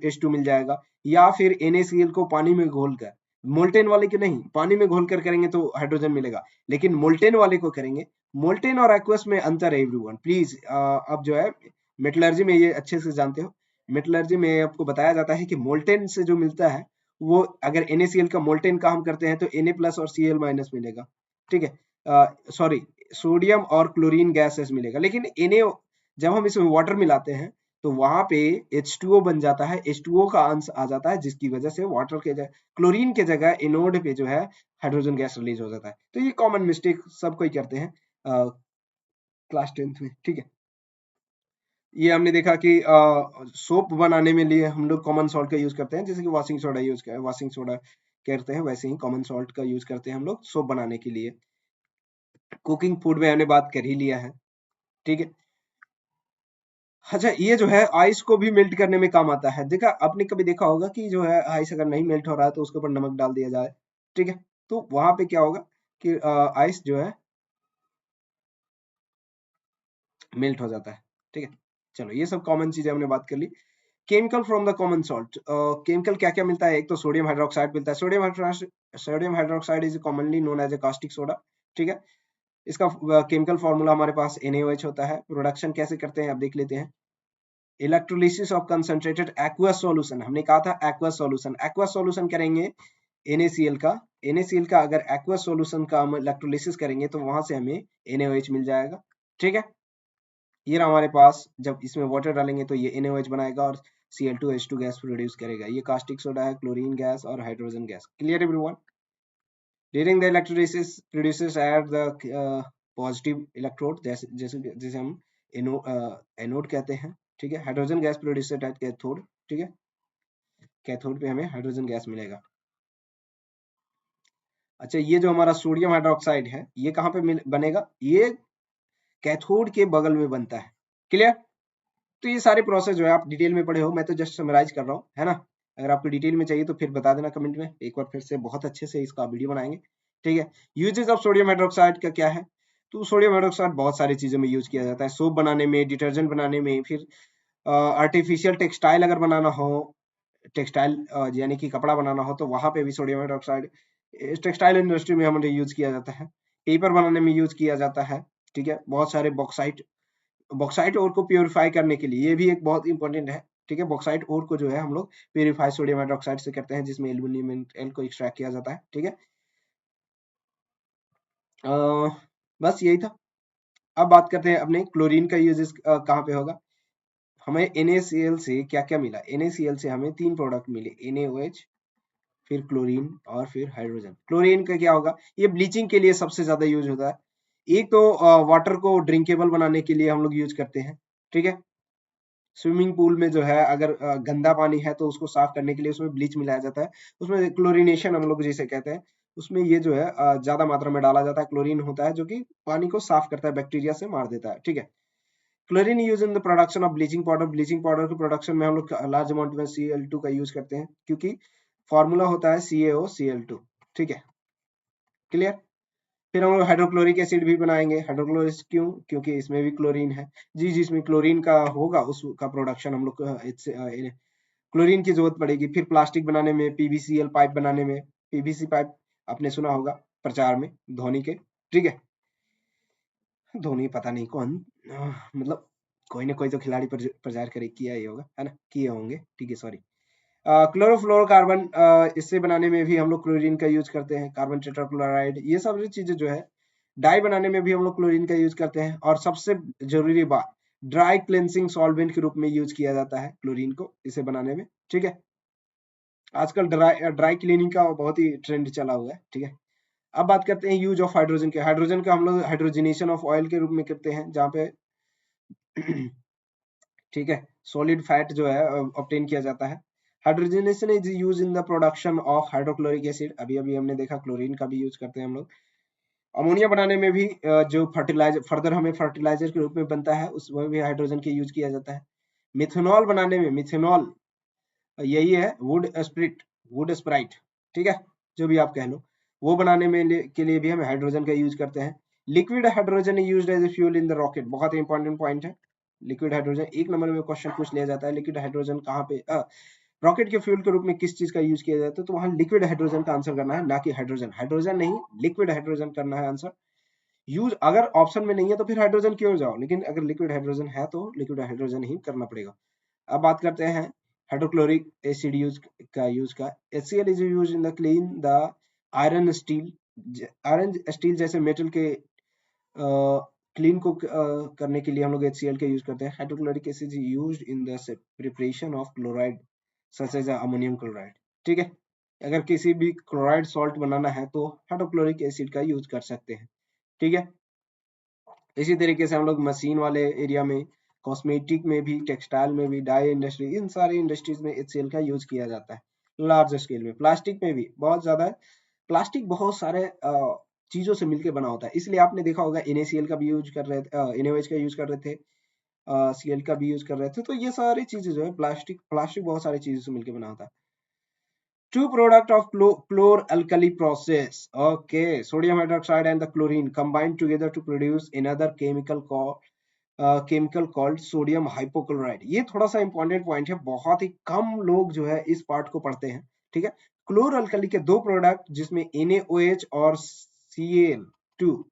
H2 मिल जाएगा। या फिर NaCl को पानी में घोलकर, मोल्टेन वाले के नहीं, पानी में घोलकर करेंगे तो हाइड्रोजन मिलेगा, लेकिन मोल्टेन वाले को करेंगे। मोल्टेन और एक्वस में अंतर है एवरीवन, प्लीज। अब जो है मेटलर्जी में ये अच्छे से जानते हो, मेटलर्जी में आपको बताया जाता है कि मोल्टेन से जो मिलता है वो, अगर NaCl का मोल्टेन का हम करते हैं तो Na+ और Cl- मिलेगा, ठीक है। सॉरी, सोडियम और क्लोरीन गैसेस मिलेगा, लेकिन Na जब हम इसमें वाटर मिलाते हैं तो वहां पे H2O बन जाता है, H2O का अंश आ जाता है, जिसकी वजह से वाटर के जगह, क्लोरीन के जगह एनोड पे जो है हाइड्रोजन गैस रिलीज हो जाता है। तो ये कॉमन मिस्टेक सब कोई करते हैं क्लास 10th में, ठीक है। ये हमने देखा कि सोप बनाने में लिए हम लोग कॉमन सॉल्ट का यूज करते हैं, जैसे कि वॉशिंग सोडा करते हैं, वैसे ही कॉमन सॉल्ट का यूज करते हैं हम लोग सोप बनाने के लिए। कुकिंग फूड में हमने बात कर ही लिया है, ठीक है। अच्छा, ये जो है आइस को भी मेल्ट करने में काम आता है। देखा आपने कभी देखा होगा कि जो है आइस अगर नहीं मेल्ट हो रहा है तो उसके ऊपर नमक डाल दिया जाए, ठीक है, तो वहां पे क्या होगा कि आइस जो है मेल्ट हो जाता है, ठीक है। चलो ये सब कॉमन चीजें हमने बात कर ली। Chemical from the common salt, chemical क्या क्या मिलता है? एक तो सोडियम हाइड्रोक्साइड मिलता है। Sodium hydroxide is commonly known as a caustic soda, ठीक है। इसका केमिकल फॉर्मूला हमारे पास NaOH होता है। प्रोडक्शन कैसे करते हैं अब देख लेते हैं। Electrolysis of concentrated aqueous solution, हमने कहा था एक्वस सॉल्यूशन, एक्वस सॉल्यूशन करेंगे NaCl का। NaCl का अगर एक्वस सॉल्यूशन का हम इलेक्ट्रोलिसिस करेंगे तो वहां से हमें NaOH मिल जाएगा, ठीक है। ये रहा हमारे पास, जब इसमें वाटर डालेंगे तो ये NaOH बनाएगा और Cl2H2 गैस प्रोड्यूस करेगा। ये कास्टिक सोडा है, क्लोरीन गैस और hydrogen gas. Clear everyone? During the electrolysis produces at the positive electrode, जैसे जैसे जैसे हम एनोड कहते हैं, ठीक है। Hydrogen gas producer at cathode, ठीक है। कैथोड पे हमें हाइड्रोजन गैस मिलेगा। अच्छा, ये जो हमारा सोडियम हाइड्रोक्साइड है ये कहाँ पे बनेगा? ये कैथोड के बगल में बनता है। क्लियर? तो ये सारे प्रोसेस जो है आप डिटेल में पढ़े हो, मैं तो जस्ट समराइज कर रहा हूँ, है ना। अगर आपको डिटेल में चाहिए तो फिर बता देना कमेंट में, एक बार फिर से बहुत अच्छे से इसका वीडियो बनाएंगे, ठीक है। यूजेस ऑफ सोडियम हाइड्रोक्साइड का क्या है? तो सोडियम हाइड्रोक्साइड बहुत सारी चीजों में यूज किया जाता है। सोप बनाने में, डिटर्जेंट बनाने में, फिर आर्टिफिशियल टेक्सटाइल अगर बनाना हो, टेक्सटाइल यानी कि कपड़ा बनाना हो तो वहां पे भी सोडियम हाइड्रोक्साइड टेक्सटाइल इंडस्ट्री में हमारे यूज किया जाता है। पेपर बनाने में यूज किया जाता है, ठीक है। बहुत सारे बॉक्साइट, बॉक्साइट ओर को प्योरीफाई करने के लिए ये भी एक बहुत इंपॉर्टेंट है, ठीक है। बॉक्साइट ओर को जो है हम लोग प्योरीफाई सोडियम हाइड्रोक्साइड से करते हैं, जिसमें एल्यूमिनियम को एक्सट्रैक्ट किया जाता है, ठीक है। बस यही था। अब बात करते हैं अपने क्लोरीन का यूजेस कहाँ पे होगा। हमें NaCl से क्या क्या मिला? NaCl से हमें 3 प्रोडक्ट मिले, NaOH, फिर क्लोरीन और फिर हाइड्रोजन। क्लोरीन का क्या होगा? ये ब्लीचिंग के लिए सबसे ज्यादा यूज होता है। एक तो वाटर को ड्रिंकेबल बनाने के लिए हम लोग यूज करते हैं, ठीक है। स्विमिंग पूल में जो है अगर गंदा पानी है तो उसको साफ करने के लिए उसमें ब्लीच मिलाया जाता है, उसमें क्लोरीनेशन हम लोग जिसे कहते हैं, उसमें ये जो है ज्यादा मात्रा में डाला जाता है। क्लोरीन होता है जो कि पानी को साफ करता है, बैक्टीरिया से मार देता है, ठीक है। Chlorine use in the production of bleaching powder, bleaching powder के प्रोडक्शन में हम लोग लार्ज अमाउंट में Cl2 का यूज करते हैं, क्योंकि फॉर्मूला होता है CaOCl2, ठीक है। क्लियर? फिर हम लोग हाइड्रोक्लोरिक एसिड भी बनाएंगे। हाइड्रोक्लोरिक क्यों? क्योंकि इसमें भी क्लोरीन है जी, जिसमें क्लोरीन का होगा उसका प्रोडक्शन हम लोग क्लोरीन की जरूरत पड़ेगी। फिर प्लास्टिक बनाने में, PVCl पाइप बनाने में, PVC पाइप आपने सुना होगा प्रचार में धोनी के, ठीक है। धोनी पता नहीं कौन, मतलब कोई ना कोई तो खिलाड़ी प्रचार करे किया ही होगा, है ना, किए होंगे, ठीक है, सॉरी। क्लोरोफ्लोरोकार्बन, इससे बनाने में भी हम लोग क्लोरीन का यूज करते हैं। कार्बन टेट्राक्लोराइड, ये सब चीजें जो है डाई बनाने में भी हम लोग क्लोरीन का यूज करते हैं। और सबसे जरूरी बात, ड्राई क्लेंसिंग सॉल्वेंट के रूप में यूज किया जाता है क्लोरीन को इसे बनाने में, ठीक है। आजकल ड्राई ड्राई क्लीनिंग का बहुत ही ट्रेंड चला हुआ है, ठीक है। अब बात करते हैं यूज ऑफ हाइड्रोजन के। हाइड्रोजन का हम लोग हाइड्रोजनेशन ऑफ ऑयल के रूप में करते हैं, जहाँ पे ठीक है, सॉलिड फैट जो है ऑब्टेन किया जाता है। Hydrogenation is use in the production of hydrochloric acid, अभी अभी हमने देखा क्लोरीन का भी यूज करते हैं हम लोग। अमोनिया बनाने में भी जो फर्टिलाइजर फर्दर हमें फर्टिलाइजर के रूप में बनता है उसमें भी हाइड्रोजन के यूज किया जाता है। मिथेनॉल बनाने में, मिथेनॉल यही है वुड स्प्राइट, ठीक है, जो भी आप कह लो, वो बनाने में के लिए भी हम हाइड्रोजन का यूज करते हैं। Liquid hydrogen used as a fuel in the rocket, बहुत ही इंपॉर्टेंट पॉइंट है। लिक्विड हाइड्रोजन एक नंबर में क्वेश्चन पूछ लिया जाता है, लिक्विड हाइड्रोजन कहाँ पे रॉकेट के फ्यूल के रूप में किस चीज का यूज किया जाता है, तो वहां लिक्विड हाइड्रोजन का आंसर करना है, ना कि हाइड्रोजन। हाइड्रोजन नहीं, लिक्विड हाइड्रोजन करना है आंसर। यूज अगर ऑप्शन में नहीं है तो फिर हाइड्रोजन की ओर जाओ, लेकिन अगर लिक्विड हाइड्रोजन है तो लिक्विड हाइड्रोजन ही करना पड़ेगा। अब बात करते हैं हाइड्रोक्लोरिक एसिड यूज का। HCl is use in the clean the iron steel, iron steel जैसे मेटल के क्लीन को करने के लिए हम लोग HCl का यूज करते हैं। Hydrochloric acid used in the preparation of chloride such as ammonium chloride, ठीक है। अगर किसी भी क्लोराइड सॉल्ट बनाना है तो हाइड्रोक्लोरिक एसिड का यूज कर सकते हैं, ठीक है। इसी तरीके से हम लोग मशीन वाले एरिया में, कॉस्मेटिक में भी, टेक्सटाइल में भी, डाई इंडस्ट्री, इन सारे इंडस्ट्रीज में HCl का यूज किया जाता है लार्ज स्केल में। प्लास्टिक में भी बहुत ज्यादा है। प्लास्टिक बहुत सारे चीजों से मिलकर बना होता है, इसलिए आपने देखा होगा NaCl का भी यूज कर रहे थे, NaOH का यूज कर रहे थे, Cl का भी यूज कर रहे थे। तो ये सारी चीजें जो है प्लास्टिक बहुत सारी चीजों से मिलकर बना होता है। Two product of chlor-alkali process. Okay, sodium hydroxide and the chlorine combine together to produce another chemical called sodium hypochlorite. ये थोड़ा सा इंपॉर्टेंट पॉइंट है, बहुत ही कम लोग जो है इस पार्ट को पढ़ते हैं। ठीक है, क्लोर अल्कली के दो प्रोडक्ट जिसमें NaOH और Cl2,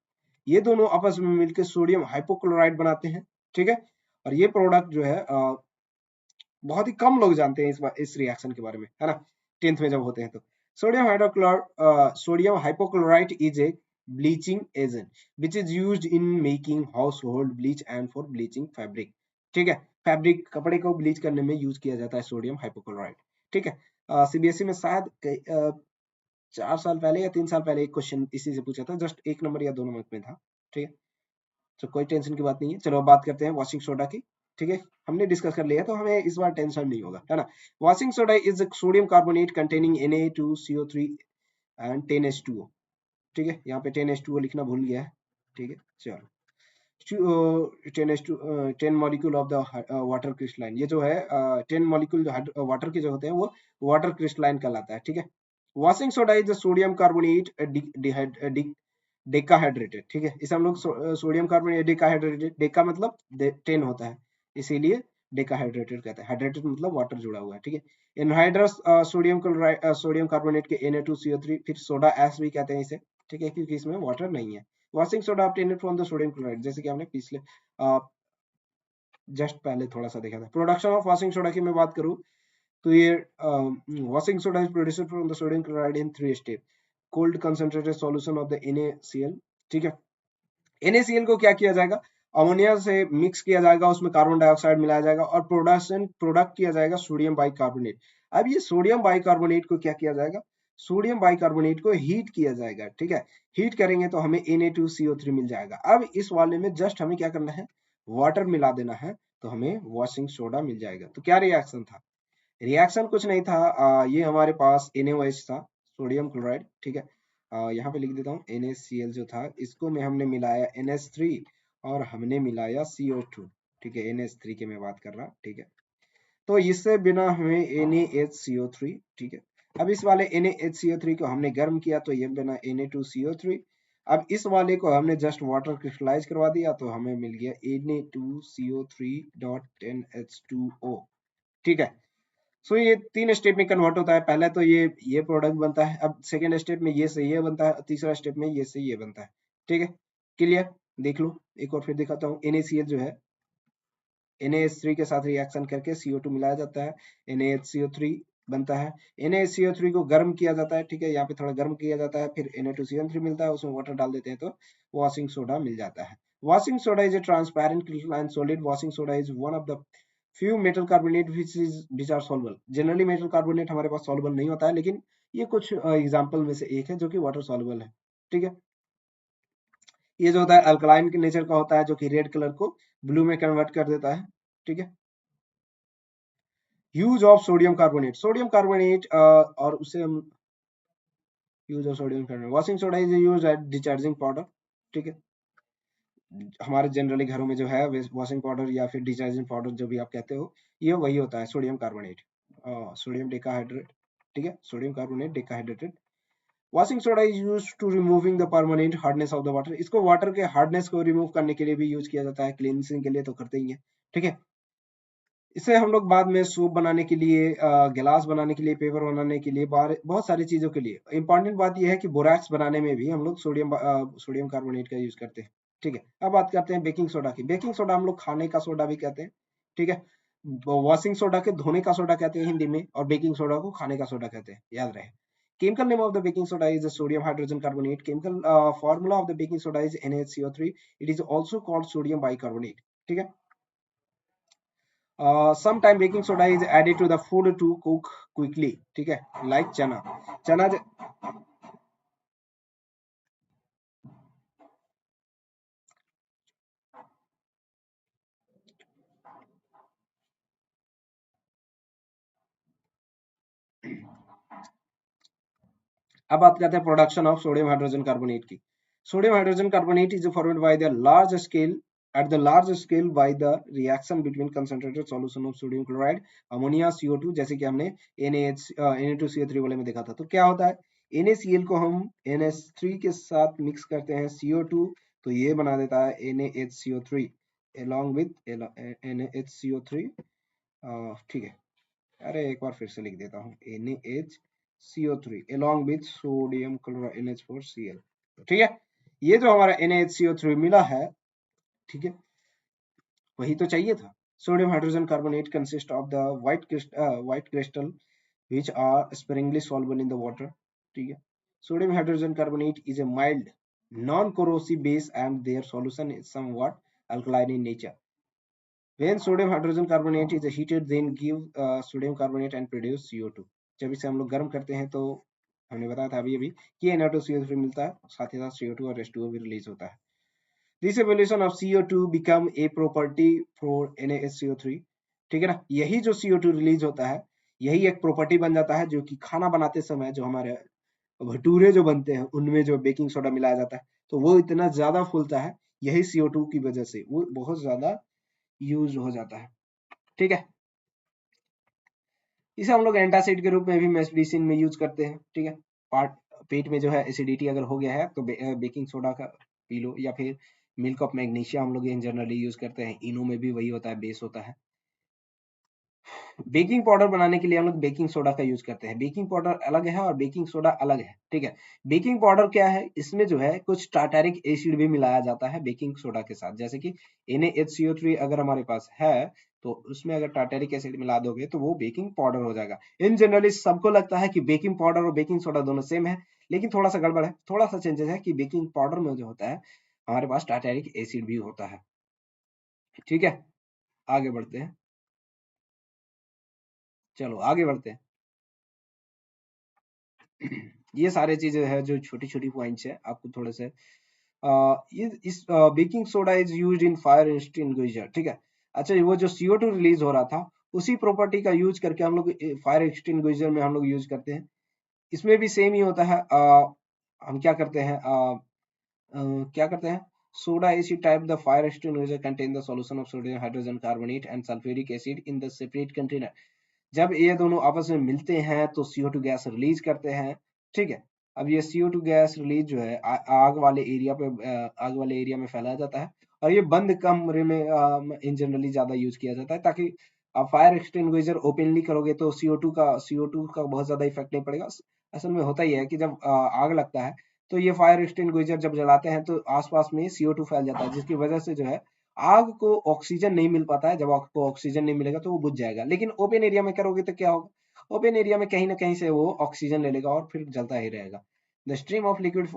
ये दोनों आपस में मिलकर सोडियम हाइपोक्लोराइड बनाते हैं। ठीक है, और ये प्रोडक्ट जो है बहुत ही कम लोग जानते हैं इस रिएक्शन के बारे में, है ना, 10th में जब होते हैं तो। Sodium hypochlorite is a bleaching agent which is used in making house hold bleach and for bleaching fabric. ठीक है, फैब्रिक कपड़े को ब्लीच करने में यूज किया जाता है सोडियम हाइपोक्लोराइट। ठीक है, CBSE में शायद 4 साल पहले या 3 साल पहले एक क्वेश्चन इसी से पूछा था, जस्ट 1 नंबर या 2 नंबर में था। ठीक है, तो कोई टेंशन की बात नहीं है। चलो अब बात करते हैं वॉशिंग सोडा की। ठीक है, हमने डिस्कस कर लिया तो हमें इस बार टेंशन नहीं होगा, है ना। Washing soda is sodium carbonate containing Na2CO3 and 10H2O। ठीक है, यहाँ पे 10H2O लिखना भूल गया है। ठीक है, चलो 10 molecule of the water crystalline, ये जो है 10 मॉलिक्यूल जो वाटर के जो होते हैं वो वाटर क्रिस्टलाइन कहलाता है। ठीक है, washing soda is sodium carbonate decahydrated. ठीक है, इसे हम लोग सोडियम कार्बोनेट डेकाहाइड्रेटेड, डेका मतलब 10 होता है, इसीलिए डेकाहाइड्रेटेड कहते हैं। हाइड्रेटेड मतलब वाटर जुड़ा हुआ है। ठीक है, anhydrous sodium chloride sodium carbonate के Na2CO3, फिर सोडा एस भी कहते हैं इसे। ठीक है, क्योंकि इसमें वाटर नहीं है। Washing soda obtained from the sodium chloride, जैसे कि हमने पिछले जस्ट पहले थोड़ा सा देखा था। प्रोडक्शन ऑफ वॉशिंग सोडा की मैं बात करूं तो ये washing soda is produced from the sodium chloride in 3 step. Cold concentrated solution of the NaCl। ठीक है, NaCl को क्या किया जाएगा, अमोनिया से मिक्स किया जाएगा, उसमें कार्बन डाइऑक्साइड मिलाया जाएगा और प्रोडक्ट किया जाएगा सोडियम बाइकार्बोनेट। अब ये सोडियम बाइकार्बोनेट को क्या किया जाएगा, सोडियम बाइकार्बोनेट को हीट किया जाएगा। ठीक है, हीट करेंगे तो हमें Na2CO3 मिल जाएगा। अब इस वाले में जस्ट हमें क्या करना है, वाटर मिला देना है, तो हमें वॉशिंग सोडा मिल जाएगा। तो क्या रिएक्शन था, रिएक्शन कुछ नहीं था, ये हमारे पास NaOH था, सोडियम क्लोराइड। ठीक है, यहाँ पे लिख देता हूँ NaCl जो था, इसको में हमने मिलाया NH3 और हमने मिलाया CO2। ठीक है, NH3 की मैं बात कर रहा। ठीक है, तो इससे बिना हमें NaHCO3। ठीक है, अब इस वाले NaHCO3 को हमने गर्म किया तो ये बना Na2CO3। अब इस वाले को हमने जस्ट वाटर क्रिस्टलाइज करवा दिया तो हमें मिल गया Na2CO3.10H2O। ठीक है, सो ये 3 स्टेप में कन्वर्ट होता है। पहले तो ये प्रोडक्ट बनता है, अब सेकेंड स्टेप में ये से ये बनता है, तीसरा स्टेप में ये से ये बनता है। ठीक है, क्लियर, देख लो एक और फिर दिखाता हूँ। NaCl जो है NaH3 के साथ रिएक्शन करके CO2 मिलाया जाता है, NaHCO3 बनता है। NaHCO3 को गर्म किया जाता है। ठीक है, यहाँ पे थोड़ा गर्म किया जाता है, फिर Na2CO3 मिलता है, उसमें वाटर डाल देते हैं तो वॉशिंग सोडा मिल जाता है। Washing soda is a transparent crystalline solid. Washing soda is one of the few metal carbonate which are soluble. Generally metal carbonate हमारे पास सॉल्युबल नहीं होता है, लेकिन ये कुछ एग्जाम्पल में से एक है जो कि वाटर सॉल्युबल है। ठीक है, ये जो होता है अल्कलाइन के नेचर का होता है, जो कि रेड कलर को ब्लू में कन्वर्ट कर देता है। ठीक है, use of sodium carbonate, sodium carbonate और उसे हम use of sodium carbonate, washing soda is use at detergent powder. ठीक है, हमारे जनरली घरों में जो है वॉशिंग पाउडर या फिर डिटर्जेंट पाउडर जो भी आप कहते हो, ये वही होता है सोडियम कार्बोनेट, सोडियम डेकाहाइड्रेट। ठीक है, sodium carbonate decahydrated. Washing soda is use to removing the permanent hardness of the water, इसको वाटर के हार्डनेस को रिमूव करने के लिए भी यूज किया जाता है, क्लींसिंग के लिए तो करते ही है। ठीक है, इसे हम लोग बाद में सूप बनाने के लिए, गिलास बनाने के लिए, पेपर बनाने के लिए, बहुत सारी चीजों के लिए। इंपॉर्टेंट बात यह है कि बोरैक्स बनाने में भी हम लोग सोडियम कार्बोनेट का यूज करते हैं। ठीक है, अब बात करते हैं बेकिंग सोडा की। बेकिंग सोडा हम लोग खाने का सोडा भी कहते हैं। ठीक है, वॉशिंग सोडा के धोने का सोडा कहते हैं हिंदी में, और बेकिंग सोडा को खाने का सोडा कहते हैं, याद रहे। Chemical name of the baking soda is sodium hydrogen carbonate. Chemical formula of the baking soda is NaHCO3। It is also called sodium bicarbonate. ठीक है, sometime baking soda is added to the food to cook quickly. ठीक है, like चना। चना अब बात करते हैं production of sodium hydrogen carbonate की। Sodium hydrogen carbonate is formed by the large scale at the large scale by the reaction between concentrated solution of sodium chloride, ammonia, CO2, जैसे कि हमने Na2CO3 वाले में देखा था। तो क्या होता है, NaCl को हम NH3 के साथ मिक्स करते हैं CO2, तो ये बना देता है NaHCO3 along with NaHCO3। ठीक है, अरे एक बार फिर से लिख देता हूँ, NaHCO3 along with sodium chloride NH4Cl। ठीक है, ये जो हमारा NaHCO3 मिला है, ठीक है, वही तो चाहिए था। Sodium hydrogen carbonate consist of the white crystal which are sparingly soluble in the water। ठीक है, sodium hydrogen carbonate is a mild non-corrosive base and their solution is somewhat alkaline in nature। When sodium hydrogen carbonate is heated, then give sodium carbonate and produce CO2। जब इसे हम लोग गर्म करते हैं तो हमने बताया था अभी अभी कि Na2CO3 मिलता है, साथ ही साथ CO2 और H2O भी रिलीज होता है। This evolution of CO2 become a property for NaHCO3। ठीक है ना, यही जो CO2 रिलीज होता है, यही एक प्रॉपर्टी बन जाता है, जो कि खाना बनाते समय जो हमारे भटूरे जो बनते हैं उनमें जो बेकिंग सोडा मिलाया जाता है, तो वो इतना ज्यादा फूलता है, यही CO2 की वजह से वो बहुत ज्यादा यूज हो जाता है। ठीक है, इसे हम लोग एंटासिड के रूप में भी मेडिसिन में यूज करते हैं। ठीक है, पार्ट पेट में जो है एसिडिटी अगर हो गया है तो बेकिंग सोडा का पी लो, या फिर मिल्क ऑफ मैग्नीशिया हम लोग जनरली यूज करते हैं। इनो में भी वही होता है, बेस होता है। बेकिंग पाउडर बनाने के लिए हम लोग बेकिंग सोडा का यूज करते हैं। बेकिंग पाउडर अलग है और बेकिंग सोडा अलग है। ठीक है, बेकिंग पाउडर क्या है, इसमें जो है कुछ टार्टारिक एसिड भी मिलाया जाता है बेकिंग सोडा के साथ, जैसे कि NaHCO3 अगर हमारे पास है तो उसमें अगर टार्टारिक एसिड मिला दोगे तो वो बेकिंग पाउडर हो जाएगा। इन जनरली सबको लगता है कि बेकिंग पाउडर और बेकिंग सोडा दोनों सेम है, लेकिन थोड़ा सा गड़बड़ है, थोड़ा सा चेंजेस है कि बेकिंग पाउडर में जो होता है हमारे पास टार्टारिक एसिड भी होता है। ठीक है, आगे बढ़ते हैं, चलो आगे बढ़ते हैं। ये सारे चीजें है जो छोटी छोटी पॉइंट्स है, आपको थोड़े से ये इस baking soda is used in fire extinguisher. ठीक है, अच्छा वो जो CO2 रिलीज हो रहा था उसी प्रॉपर्टी का यूज करके हम लोग फायर एक्सटिंग्विशर में हम लोग यूज करते हैं। इसमें भी सेम ही होता है। हम क्या करते हैं, क्या करते हैं, soda acid type the fire extinguisher contain the solution of sodium hydrogen carbonate and sulphuric acid in the separate container. जब ये दोनों आपस में मिलते हैं तो CO2 गैस रिलीज करते हैं। ठीक है, अब ये CO2 गैस रिलीज जो है आग वाले एरिया पे आग वाले एरिया में फैलाया जाता है, और ये बंद कमरे में इन जनरली ज्यादा यूज किया जाता है, ताकि आप फायर एक्सटिंग्विशर ओपनली करोगे तो CO2 का बहुत ज्यादा इफेक्ट नहीं पड़ेगा। असल में होता ही है कि जब आग लगता है तो ये फायर एक्सटिंग्विशर जब जलाते हैं तो आसपास में CO2 फैल जाता है, जिसकी वजह से जो है आग को ऑक्सीजन नहीं मिल पाता है। जब आग को ऑक्सीजन नहीं मिलेगा तो वो बुझ जाएगा, लेकिन ओपन एरिया में करोगे तो क्या होगा, ओपन एरिया में कहीं ना कहीं से वो ऑक्सीजन ले लेगा और फिर जलता ही रहेगा। द स्ट्रीम ऑफ लिक्विड,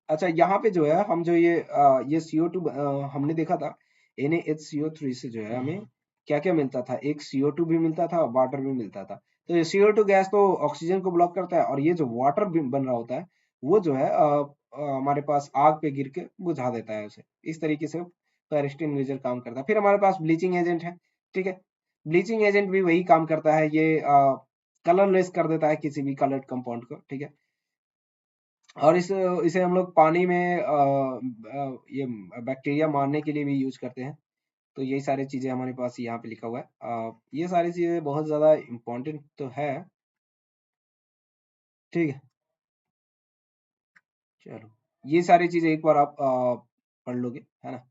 अच्छा यहाँ पे जो है हम जो ये CO2 हमने देखा था, NaHCO3 से जो है हमें क्या क्या मिलता था, एक CO2 भी मिलता था, वाटर भी मिलता था। तो ये CO2 गैस तो ऑक्सीजन को ब्लॉक करता है, और ये जो वाटर बन रहा होता है वो जो है हमारे पास आग पे गिर के बुझा देता है उसे। इस तरीके से फायर एक्सटिंग्विशर काम करता है। फिर हमारे पास ब्लीचिंग एजेंट है। ठीक है, ब्लीचिंग एजेंट भी वही काम करता है, ये कलरलेस कर देता है किसी भी कलर्ड कंपाउंड को। ठीक है, और इसे हम लोग पानी में ये बैक्टीरिया मारने के लिए भी यूज करते हैं। तो यही सारी चीजें हमारे पास यहाँ पे लिखा हुआ है। ये सारी चीजें बहुत ज्यादा इम्पोर्टेंट तो है। ठीक है, चलो ये सारी चीजें एक बार आप पढ़ लोगे, है ना।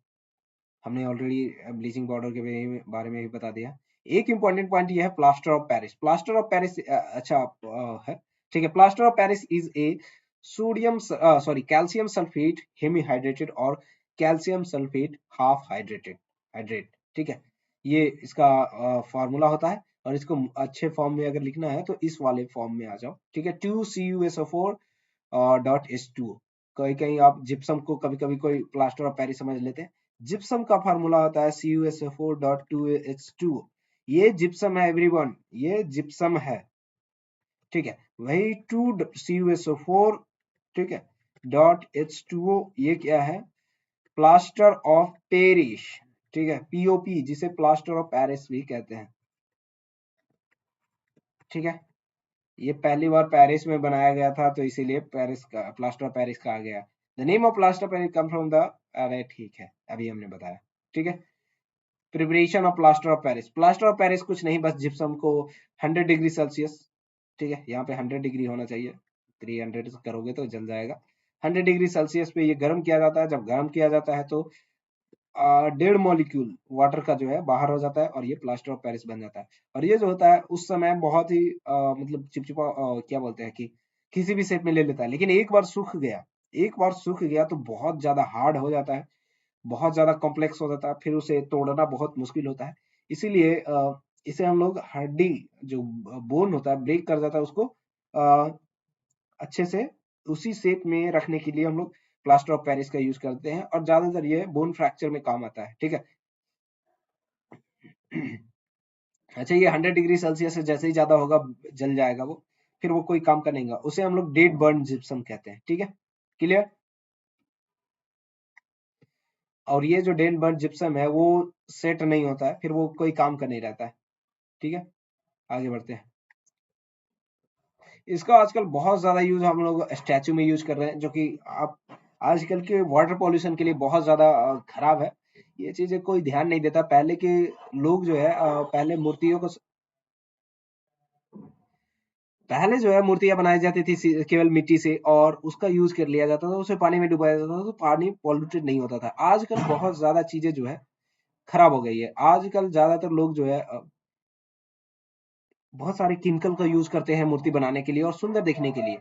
हमने ऑलरेडी ब्लीचिंग पाउडर के बारे में भी बता दिया। एक इंपॉर्टेंट पॉइंट ये है plaster of Paris. Plaster of Paris अच्छा है। ठीक है, plaster of Paris is a sodium sorry calcium sulphate hemihydrated और कैल्शियम सल्फेट हाफ हाइड्रेट। ठीक है, ये इसका फॉर्मूला होता है, और इसको अच्छे फॉर्म में अगर लिखना है तो इस वाले फॉर्म में आ जाओ। ठीक है, 2CuSO4 डॉट H2O। कहीं कहीं आप जिप्सम को कभी कभी कोई प्लास्टर ऑफ पेरिस समझ लेते हैं। जिप्सम का फार्मूला होता है CuSO4.2H2O। ये जिप्सम है एवरीवन, ये जिप्सम है। ठीक है, वही 2CuSO4, ठीक है, .H2O ये क्या है, प्लास्टर ऑफ पेरिस। ठीक है, POP जिसे प्लास्टर ऑफ पेरिस भी कहते हैं। ठीक है, ये पहली बार पेरिस में बनाया गया था तो इसीलिए पेरिस का प्लास्टर ऑफ पेरिस कहा गया। The name of plaster of Paris come from the, अरे ठीक है अभी हमने बताया। ठीक है। Preparation of plaster of Paris, plaster of Paris कुछ नहीं, बस जिप्सम को 100 डिग्री सेल्सियस, ठीक है, यहाँ पे 100 डिग्री होना चाहिए, 300 करोगे तो जल जाएगा। 100 डिग्री सेल्सियस पे ये गर्म किया जाता है। जब गर्म किया जाता है तो 1.5 मॉलिक्यूल वाटर का जो है बाहर हो जाता है और ये प्लास्टर ऑफ पेरिस बन जाता है। और ये जो होता है उस समय बहुत ही मतलब चिपचिपा, क्या बोलते हैं कि किसी भी शेप में ले लेता है, लेकिन एक बार सूख गया, एक बार सूख गया तो बहुत ज्यादा हार्ड हो जाता है, बहुत ज्यादा कॉम्प्लेक्स हो जाता है, फिर उसे तोड़ना बहुत मुश्किल होता है। इसीलिए इसे हम लोग हड्डी, जो बोन होता है, ब्रेक कर जाता है उसको अच्छे से उसी शेप में रखने के लिए हम लोग प्लास्टर ऑफ पेरिस का यूज करते हैं, और ज्यादातर ये बोन फ्रैक्चर में काम आता है, ठीक है। अच्छा, ये 100 डिग्री सेल्सियस से जैसे ही ज्यादा होगा जल जाएगा वो, फिर वो कोई काम का नहीं होगा, उसे हम लोग डेड बर्न जिप्सम कहते हैं, ठीक है, क्लियर। और ये जो डेड बर्न जिप्सम है वो सेट नहीं होता है, फिर वो कोई काम का नहीं रहता है, ठीक है। आगे बढ़ते हैं। इसका आजकल बहुत ज्यादा यूज हम लोग स्टैचू में यूज कर रहे हैं, जो कि आप आजकल के वाटर पॉल्यूशन के लिए बहुत ज्यादा खराब है। ये चीजें कोई ध्यान नहीं देता। पहले के लोग जो है पहले मूर्तियों को, पहले जो है मूर्तियां बनाई जाती थी केवल मिट्टी से, और उसका यूज कर लिया जाता था, उसे पानी में डुबाया जाता था तो पानी पॉल्यूटेड नहीं होता था। आजकल बहुत ज्यादा चीजें जो है खराब हो गई है। आजकल ज्यादातर लोग जो है बहुत सारे केमिकल का यूज करते हैं मूर्ति बनाने के लिए और सुंदर दिखने के लिए।